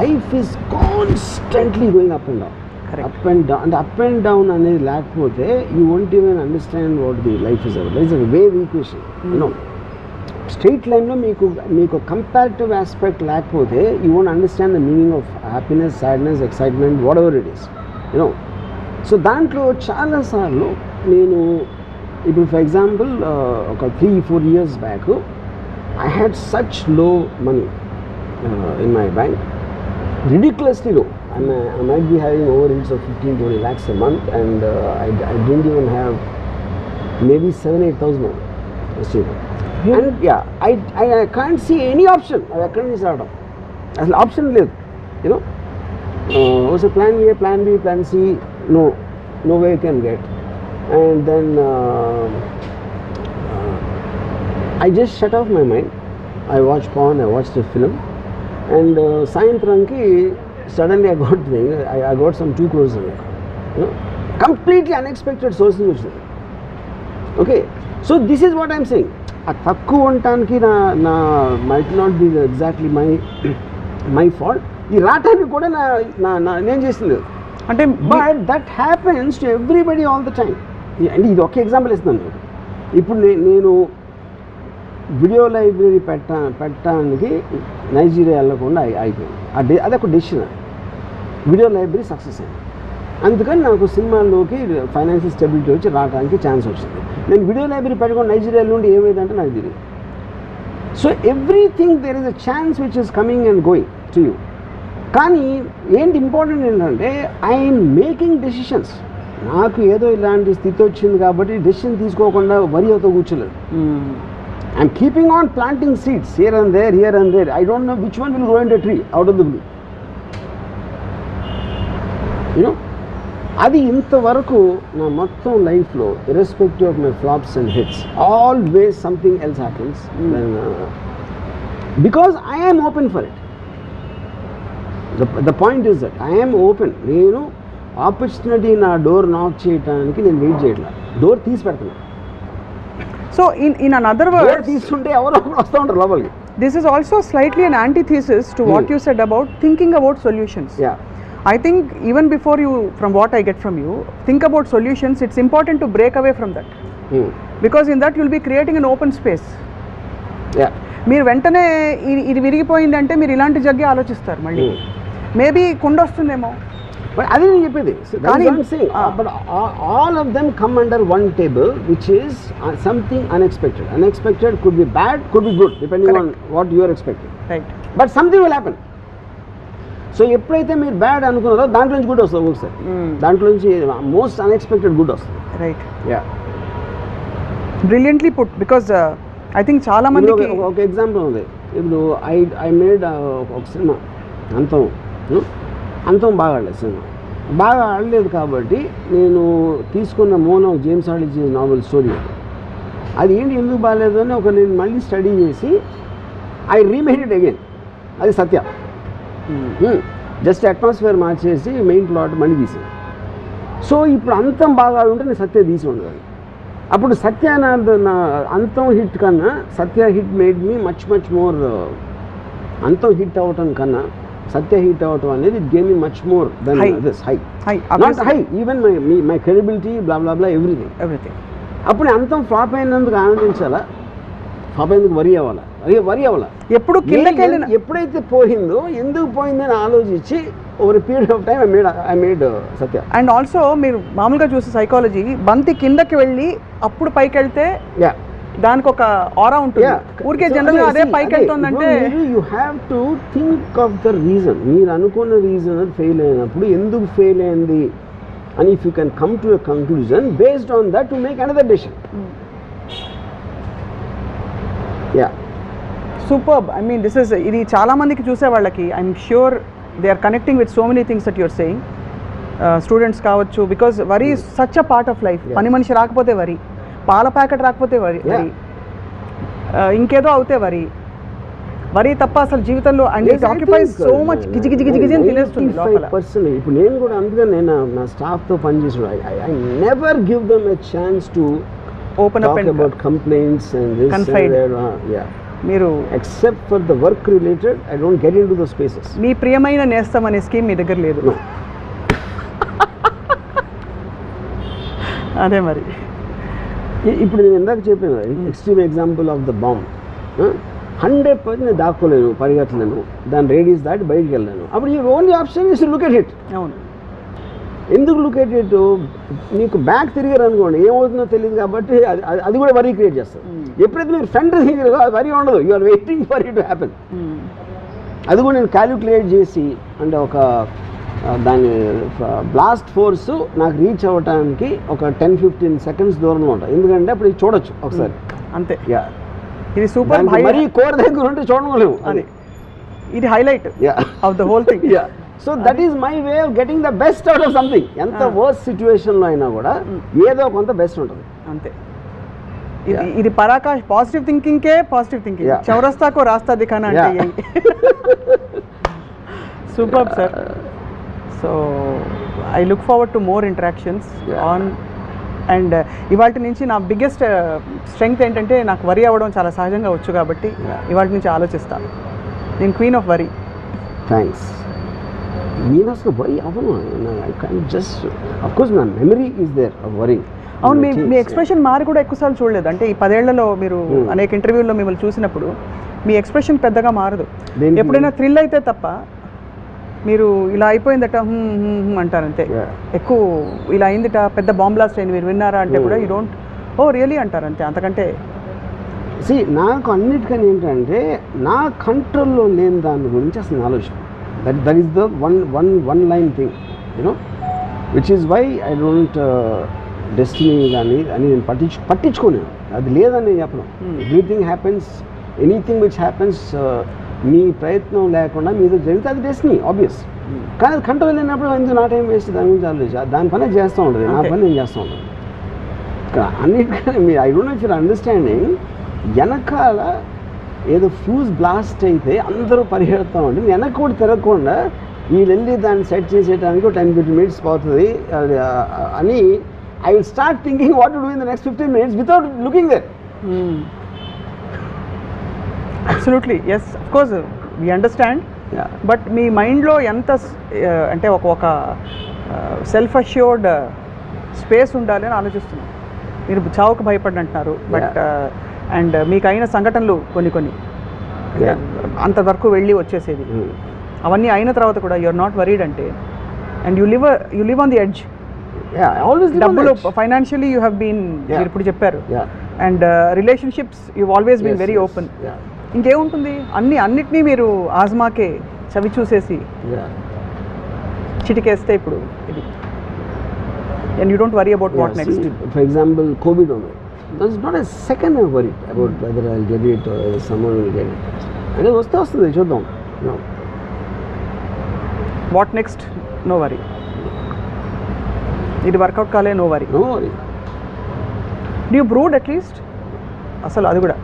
Life is constantly going up and down. Correct. Up and down అనేది లేకపోతే you won't even understand what the life is about. It's a wave equation, you know. Straight లైన్లో మీకు comparative aspect లేకపోతే you won't understand the meaning of happiness, sadness, excitement, whatever it is, you know. So దాంట్లో చాలాసార్లు నేను ఇప్పుడు for example ఒక 3-4 years back I had such low money in my bank, ridiculously low. I might be having overheads of 15-20 lakhs a month, and I didn't even have maybe 7,000-8,000 receivable. And yeah, I can't see any option. I can't see అసలు option లేదు, you know. was a plan A, plan B, plan C, no way you can get. And then I just shut off my mind. I watched porn, I watched a film, and సాయంత్రంకి suddenly I got some 2 crores in it, you know, completely unexpected sources వచ్చింది. Okay, so this is what I'm saying. ఆ తక్కువ ఉండటానికి నా might not be exactly my fault. ఈ రావటానికి కూడా నేను చేసింది అంటే, but that happens to everybody all the time. అంటే ఇది ఒక ఎగ్జాంపుల్ ఇస్తున్నాను. ఇప్పుడు నేను వీడియో లైబ్రరీ పెట్టడానికి నైజీరియా వెళ్ళకుండా అయిపోయింది. అదొక డెసిషన్. వీడియో లైబ్రరీ సక్సెస్ అయింది. అందుకని నాకు సినిమాల్లోకి ఫైనాన్షియల్ స్టెబిలిటీ వచ్చి రావడానికి ఛాన్స్ వచ్చింది. నేను వీడియో లైబ్రరీ పెట్టుకుని నైజీరియా నుండి ఏమైందంటే నాకు తెలియదు. So everything there is a chance which is coming and going to you. కానీ ఏంటి ఇంపార్టెంట్ ఏంటంటే ఐఎమ్ మేకింగ్ డెసిషన్స్. నాకు ఏదో ఇలాంటి స్థితి వచ్చింది కాబట్టి డెసిషన్ తీసుకోకుండా వరి అవుతూ కూర్చోలేదు. I'm keeping on planting seeds here and there. I don't know which one will grow in a tree out of the blue, you know. అది ఇంతవరకు నా మొత్తం లైఫ్లో irrespective of my flops and hits always something else happens, because I am open for it. The point is that I am open. నేను opportunity నా door knock చేయడానికి నేను wait చేయట్లేదు, డోర్ తీసి పెడుతున్నాను. సో ఇన్ అనదర్ వర్డ్ తీసుకుంటే ఎవరో వస్తూ ఉంటారు లోపలికి. This is also slightly an antithesis to what you said about thinking about solutions. Yeah. I think even before you, from what I get from you, think about solutions, it's important to break away from that. Because in that you'll be creating an open space. Yeah. మీరు వెంటనే ఇది విరిగిపోయిందంటే మీరు ఇలాంటి జగ్గే ఆలోచిస్తారు మళ్ళీ. Maybe కుండ వస్తుందేమో. But అది నేను చెప్పేది. But all of them come under one table which is something unexpected. Unexpected could be bad, could be good, depending on what you are expecting. Right. But something will happen. So ఎప్పుడైతే మీరు bad అనుకున్నారో దాంట్లో నుంచి good వస్తుంది ఒకసారి. దాంట్లో నుంచి most unexpected good వస్తుంది. Right. Yeah, brilliantly put. Because I think చాలా మందికి ఒక ఎగ్జాంపుల్ ఉంది. ఇప్పుడు ఐ మేడ్ ఒక సినిమా అంతం బాగా ఆడలేదు. సినిమా బాగా ఆడలేదు కాబట్టి నేను తీసుకున్న మోనో జేమ్స్ హార్డీ నావెల్ స్టోరీ అది ఏంటి ఎందుకు బాగాలేదు అని నేను మళ్ళీ స్టడీ చేసి ఐ రీమేడ్ ఇట్ అగైన్. అది సత్య. జస్ట్ అట్మాస్ఫియర్ మార్చేసి మెయిన్ ప్లాట్ మళ్ళీ తీసాను. సో ఇప్పుడు అంతం బాగా ఉంటే నేను సత్య తీసి ఉండదు. అప్పుడు సత్య నా అంతం హిట్ కన్నా Satya hit made me much more. Antham hit అవ్వటం కన్నా సత్య హిట్ అవ్వటం అనేది it gave me much more than this high. Not high, even my credibility, blah blah blah, everything. అప్పుడు అంతం ఫ్లాప్ అయినందుకు ఆనందించాలా, ఫ్లాప్ అయినందుకు వరి అవ్వాలా? ఎప్పుడు ఎప్పుడైతే పోయిందో ఎందుకు పోయిందని ఆలోచించి over period of time I made Satya. And also మీరు మామూలుగా చూసే సైకాలజీ, బంతి కిందకి వెళ్ళి అప్పుడు పైకి వెళ్తే దానికి ఒక ఆరా ఉంటుంది. ఊరికే జనరల్గా అదే పైకి వెళ్తుందంటే you have to think of the reason. మీరు అనుకున్న రీజన్ ఫెయిల్ అయినప్పుడు ఎందుకు ఫెయిల్ అయింది అని if you can come to a conclusion based on that to make another decision. Yeah superb. I mean this is ఇది చాలా మందికి చూసే వాళ్ళకి I'm sure they are connecting with so many things that you're saying. Students కావచ్చు, because worry is such a part of life. పని మనిషి రాకపోతే వరి, పాల ప్యాకెట్ రాకపోతే వరి, ఇంకేదో అవుతే వరి తప్ప అసలు జీవితంలో and it occupies so much గిజి గిజి గిజి గిజి అని తినేస్తుంది లోపల. ఇప్పుడు నేను కూడా అందుకని నేను నా స్టాఫ్తో పనిచేసిన I never give them a chance to open up and about complaints and this confide. మీరు except for the work related I don't get in to the spaces. మీ ప్రియమైన నేస్తం అనే స్కీమ్ మీ దగ్గర లేదు. అదే మరి ఇప్పుడు నేను ఇందాక చెప్పాను extreme example of the bomb. 100% నేను దాక్కోలేను, పరిగెత్తలేను, దాని రేడియస్ దాటి బయటికి వెళ్ళాను. అప్పుడు ఈ only option is look at it. అవును. ఎందుకు లుక్ ఎట్ ఇట్? నీకు బ్యాక్ తిరిగారు అనుకోండి ఏమవుతుందో తెలియదు కాబట్టి అది కూడా వరీ క్రియేట్ చేస్తుంది. ఎప్పుడైతే మీరు ఫ్రంట్ తిరిగారో అది వరీ ఉండదు, you are waiting for it to happen. అది కూడా నేను క్యాలిక్యులేట్ చేసి అంటే ఒక దాని బ్లాస్ట్ ఫోర్స్ నాకు రీచ్ అవ్వడానికి ఒక 10-15 సెకండ్స్ దూరంలో ఉంటాయి. ఎందుకంటే అప్పుడు ఇది చూడొచ్చు ఒకసారి అంతే. యా ఇది సూపర్. మరీ కోర్ దగ్గర ఉంటే చూడలేము. అది ఇది highlight of the whole thing. Yeah so that is my way of getting the best out of something. ఎంత వర్స్ సిచ్యువేషన్లో అయినా కూడా ఏదో కొంత బెస్ట్ ఉంటుంది అంతే. ఇది పరాకాష్ పాజిటివ్ థింకింగ్కే పాజిటివ్ థింకింగ్. చౌరస్తాకో రాస్తా దిఖానా అంటే super sir. So I look forward to more interactions on and ఇవాళ నుంచి నా బిగ్గెస్ట్ స్ట్రెంగ్త్ ఏంటంటే నాకు వరి అవ్వడం చాలా సహజంగా వచ్చు కాబట్టి ఇవాళ నుంచి ఆలోచిస్తాను. నేను క్వీన్ ఆఫ్ వరి. థ్యాంక్స్. నేను అసలు వరి అవ్వను. I can just of course నా memory is there of worry. అవును. మీ ఎక్స్ప్రెషన్ మారి కూడా ఎక్కువసార్లు చూడలేదు. అంటే ఈ 10 ఏళ్లలో మీరు అనేక ఇంటర్వ్యూల్లో మిమ్మల్ని చూసినప్పుడు మీ ఎక్స్ప్రెషన్ పెద్దగా మారదు. ఎప్పుడైనా థ్రిల్ అయితే తప్ప మీరు ఇలా అయిపోయిందట అంటారంతే. ఎక్కువ ఇలా అయిందిట, పెద్ద బాంబ్ బ్లాస్ట్ అయింది, మీరు విన్నారా అంటే కూడా యూ డోంట్ ఓ రియలీ అంటారంతే. అంతకంటే నాకు అన్నిటికని ఏంటంటే నా కంట్రోల్లో లేని దాని గురించి అసలు ఆలోచన. That is the one line thing you know which is why I don't destiny కానీ అని నేను పట్టించుకోలేను. అది లేదని నేను చెప్పను. Everything happens, anything which happens మీ ప్రయత్నం లేకుండా మీతో జరిగితే అది డెస్టినీ ఆబ్వియస్. కానీ అది కంట్రోల్ లేనప్పుడు ఎందుకు నా టైం వేస్ట్ దాని గురించి ఆలోచించి దాని పని చేస్తూ ఉంటుంది, నా పని నేను చేస్తూ ఉంటాను. అన్నిటికన్నా మీరు I don't know if you're understanding వెనకాల ఏదో ఫ్యూజ్ బ్లాస్ట్ అయితే అందరూ పరిగెడుతూ ఉంటుంది, వెనక కూడా తిరగకుండా వీళ్ళు వెళ్ళి దాన్ని సెట్ చేసేయడానికి 10-15 minutes పోతుంది అని I will start thinking what to do in the next 15 minutes without looking there. Absolutely yes, of course we understand. But మీ మైండ్లో ఎంత అంటే ఒక సెల్ఫ్ అష్యూర్డ్ స్పేస్ ఉండాలి అని ఆలోచిస్తున్నాను. మీరు చావుకు భయపడి అంటున్నారు, బట్ అండ్ మీకు అయిన సంఘటనలు కొన్ని అంతవరకు వెళ్ళి వచ్చేసేది అవన్నీ అయిన తర్వాత కూడా యూఆర్ నాట్ వరీడ్ అంటే and you live on the edge. డబ్బులు ఫైనాన్షియలీ యూ హ్యావ్ బీన్, మీరు ఇప్పుడు చెప్పారు, and relationships you always been very open. ఇంకేముంటుంది, అన్నిటినీ మీరు ఆజ్మాకే చవి చూసేసి చిటికేస్తే ఇప్పుడు ఇది and you don't worry about what next. For example Covid ఉంది, that's not a second I worry about whether I get it or someone will get it. అంటే వస్తుంది చూద్దాం. What next, no worry. ఇది వర్కౌట్ కాలే, no worry. Do you brood at least అసలు అది కూడా?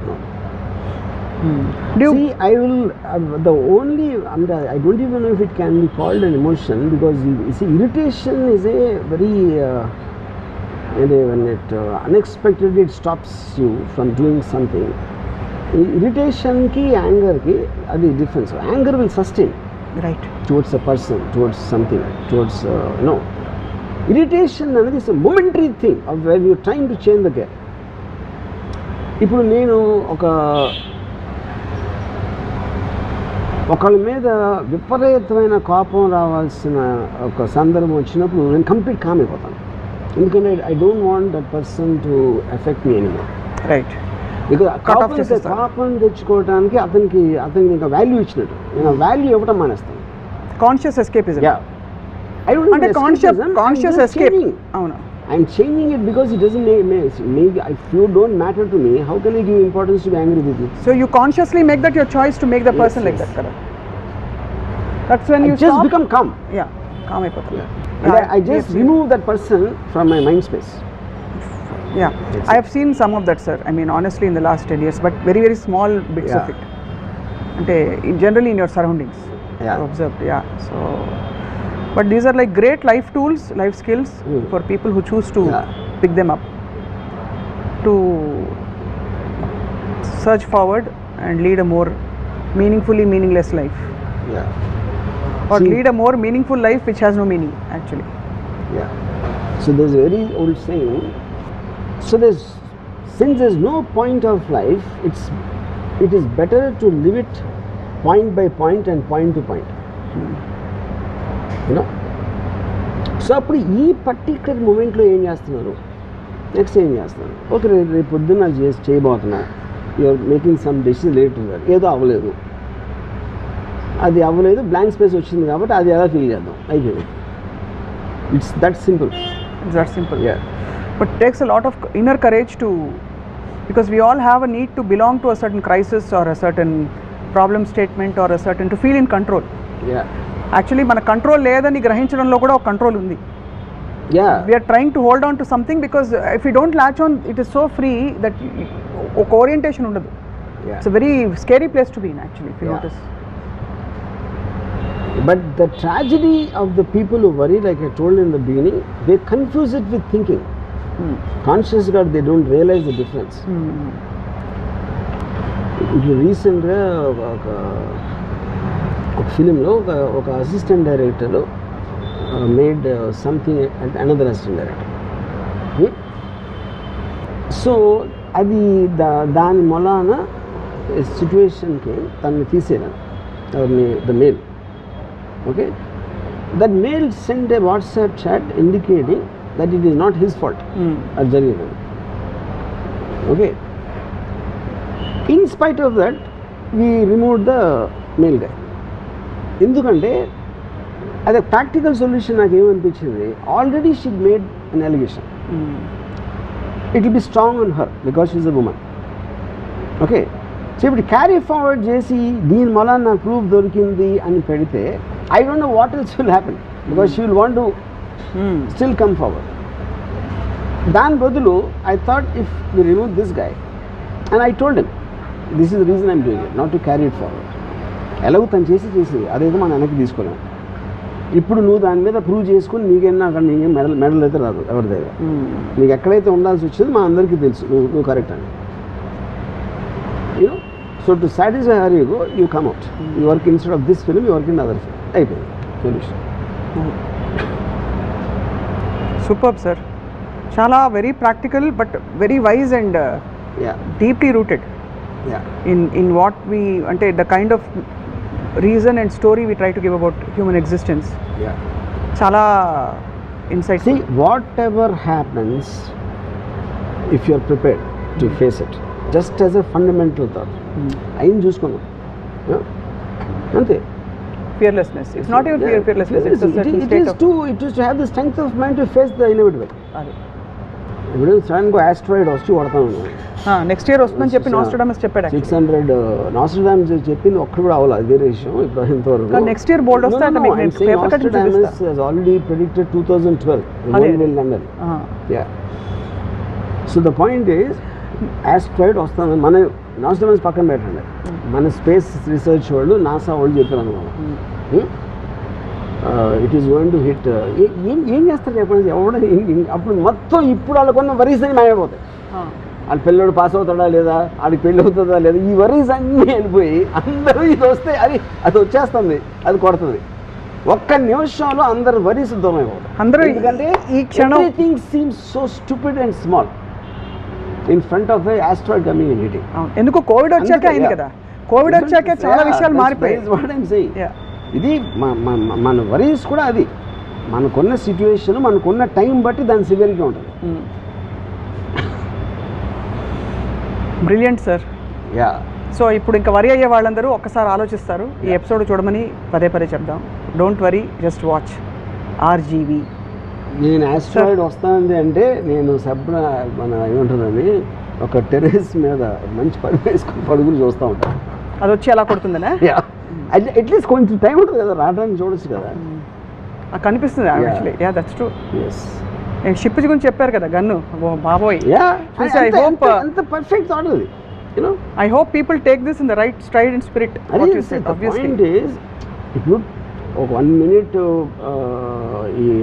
See, I will, the only, I don't even know if it can be called an emotion, because you see, irritation is a very, when it unexpectedly it stops you from doing something. Irritation ki, anger ki, adi difference. Anger will sustain. Right. Towards a person, towards something, towards, irritation అనేది is a momentary thing of when you're trying to change the gear. ఇప్పుడు నేను ఒకళ్ళ మీద విపరీతమైన కోపం రావాల్సిన ఒక సందర్భం వచ్చినప్పుడు నేను కంప్లీట్ కామ్ అయిపోతాను. ఎందుకంటే I don't want that person to effect me anymore. Right. Because Cut off చేసేస్తారు. కాపం తెచ్చుకోవడానికి అతనికి ఇంకా వాల్యూ ఇచ్చినట్టు. నేను వాల్యూ ఇవ్వటం మానేస్తాను. Conscious escapism. I don't అంటే need conscious escapism, I'm conscious just escape. changing. అవును. I'm changing it because it doesn't make if you don't matter to me, how can I give importance to be angry with you? So you consciously make that your choice to make the person like that, correct? That's when you just stop. become calm. Yeah, calm అయిపోతుంది. And I just remove that person from my mind space. Yeah, I have seen some of that, sir. I mean, honestly, in the last 10 years, but very, very small bits of Yeah. it. అంటే generally in your surroundings. Yeah. You observed, yeah. So, but these are like great life tools, life skills for people who choose to pick them up, to search forward and lead a more meaningfully meaningless life, Yeah. or See- lead a more meaningful life which has no meaning actually. Yeah. So there's a very old saying. So since there's no point of life, it is better to live it point by point and point to point. You know. So అప్పుడు ఈ particular మూమెంట్లో ఏం చేస్తున్నారు, next ఏం చేస్తున్నారు, okay రేపు పొద్దున్న చేయబోతున్నా, you're making some decision related, ఏదో అవ్వలేదు, అది అవ్వలేదు, బ్లాంక్ స్పేస్ వచ్చింది కాబట్టి అది ఎలా ఫీల్ చేద్దాం, అయిపోయింది. It's that simple. It's that simple. Yeah. But it takes a lot of inner courage to, because we all have a need to belong to a certain crisis or a certain problem statement or a certain, to feel in control. Yeah. Actually మన control లేదని గ్రహించడంలో కూడా ఒక control ఉంది. Yeah. We are trying to hold on to something because if you don't latch on, it is so free that ఒక orientation ఉండదు. Yeah. It's a very scary place to be in actually, if you Yeah. notice. But the tragedy of the people who worry, like I told in the beginning, they confuse it with thinking. Conscious God, they don't realize the difference. ఇప్పుడు రీసెంట్గా ఒక ఫిలింలో ఒక assistant director made something and another assistant director. So అది దాని మొలాన సిచ్యువేషన్కి తనని తీసేయడం, the male. Okay, that male send a WhatsApp chat indicating that it is not his fault అది జరిగింది. Okay, in spite of that we remove the male guy. ఎందుకంటే అది ప్రాక్టికల్ సొల్యూషన్ నాకు ఏమనిపించింది, already she made an allegation, it will be strong on her because she is a woman. Okay, so ఇప్పుడు carry forward చేసి దీని వల్ల నాకు proof దొరికింది అని పెడితే I don't know what else will happen because she will want to still come forward. దాని బదులు I thought if we remove this guy and I told him this is the reason I'm doing it, not to carry it forward. ఎలాగో తను చేసి అదేదో మనం వెనక్కి తీసుకోలేము. ఇప్పుడు నువ్వు దాని మీద ప్రూవ్ చేసుకుని నీకేనా అక్కడ నీకేం మెడల్ అయితే రాదు ఎవరి దగ్గర. నీకు ఎక్కడైతే ఉండాల్సి వచ్చింది మా అందరికీ తెలుసు నువ్వు కరెక్ట్ అని. You know, so to satisfy her you go, you come out, you work instead of this film, you work in other film, అయిపోయింది సొల్యూషన్. సూపర్ సార్, చాలా very practical but very wise and deeply rooted in what we, ante the kind of reason and story we try to give about human existence. Chala insight. See, whatever happens, if you are prepared to face it, just as a fundamental thought, ayim chuskonu ante fearlessness, it's not even fearlessness, it's a certain state of it is to have the strength of mind to face the inevitable. ఇప్పుడు సడన్గా asteroid వచ్చి కొడతాను, next year వస్తుందని చెప్పి నాస్ట్రాడమస్ చెప్పాడు. 600 నాస్ట్రాడమస్ చెప్పింది ఒక్కడు కూడా అవ్వాలి, అదే విషయం ఇప్పుడు ఇంతవరకు. నెక్స్ట్ ఇయర్ బోల్డ్ వస్తే అంటే మీకు పేపర్ కటింగ్ చూపిస్తా. has already predicted 2012 the world will end. Yeah, so the point is asteroid వస్తుంది. మన నాస్ట్రాడమస్ పక్కన పెట్టండి, మన స్పేస్ రీసెర్చ్ వాళ్ళు నాసా వాళ్ళు చెప్పారు అనుకో, it is going to hit. ఏం చేస్తారు చెప్పండి, ఎవడ అప్పుడు మొత్తం ఇప్పుడు వాళ్ళకున్న వరీస్ అని మాయమైపోతాయి. వాళ్ళ పిల్లడు పాస్ అవుతాడా లేదా, వాడికి పెళ్ళి అవుతుందా లేదా, ఈ వరీస్ అన్నీ వెళ్ళిపోయి అందరూ ఇది వస్తే అది వచ్చేస్తుంది, అది కొడుతుంది. ఒక్క నిమిషంలో అందరు వరీస్ దూరం అయిపోతారు. అందరూ ఎందుకంటే ఈ క్షణం everything seems so stupid and small in front of A asteroid coming in hitting. ఎందుకు కోవిడ్ వచ్చాక అయింది కదా, కోవిడ్ వచ్చాక చాలా విషయాలు మారిపోయాయి. ఇది మన వరీస్ కూడా అది మనకున్న సిచ్యువేషన్, మనకున్న టైం బట్టి దాని సివియరిటీ ఉంటుంది. Brilliant sir. యా. సో ఇప్పుడు ఇంకా వరి అయ్యే వాళ్ళందరూ ఒక్కసారి ఆలోచిస్తారు, ఈ ఎపిసోడ్ చూడమని పదే చెప్దాం. Don't worry, just watch RGV. నేను ఆస్ట్రాయిడ్ వస్తానంది అంటే నేను మన ఏముంటుందని ఒక టెర్రస్ మీద మంచి పడుగులు చూస్తూ ఉంటాను. అది వచ్చి ఎలా కొడుతుందనే అట్లీస్ట్ కొంచెం టైం ఉంటుంది కదా, రావడానికి చూడొచ్చు కదా. కనిపిస్తుంది actually. Yeah, that's true. Yes. Ship గురించి చెప్పారు కదా, గన్ను. బాబోయ్, అంత పర్ఫెక్ట్ థాట్ అది. I hope people take this in the right stride and spirit. ఇప్పుడు ఒక 1 minute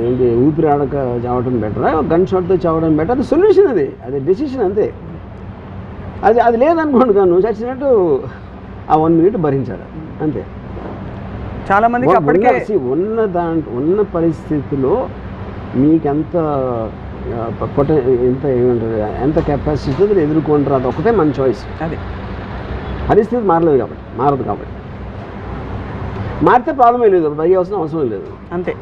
ఏంటి ఊపిరి ఆడక చావడం బెటరా, గన్ షాట్తో చావడం బెటర్? అది సొల్యూషన్, అది డెసిషన్ అంతే. అది లేదనుకోండి, నువ్వు చచ్చినట్టు ఆ 1 minute భరించాలి అంతే. చాలా మందికి అప్పటికే ఉన్న పరిస్థితిలో మీకెంత ఏమంటారు, ఎంత కెపాసిటీ ఎదుర్కొంటారు, అది ఒకటే మన చాయిస్. అది పరిస్థితి మారదు కాబట్టి మారితే ప్రాబ్లం లేదు, భయ అవసరం లేదు అంతే.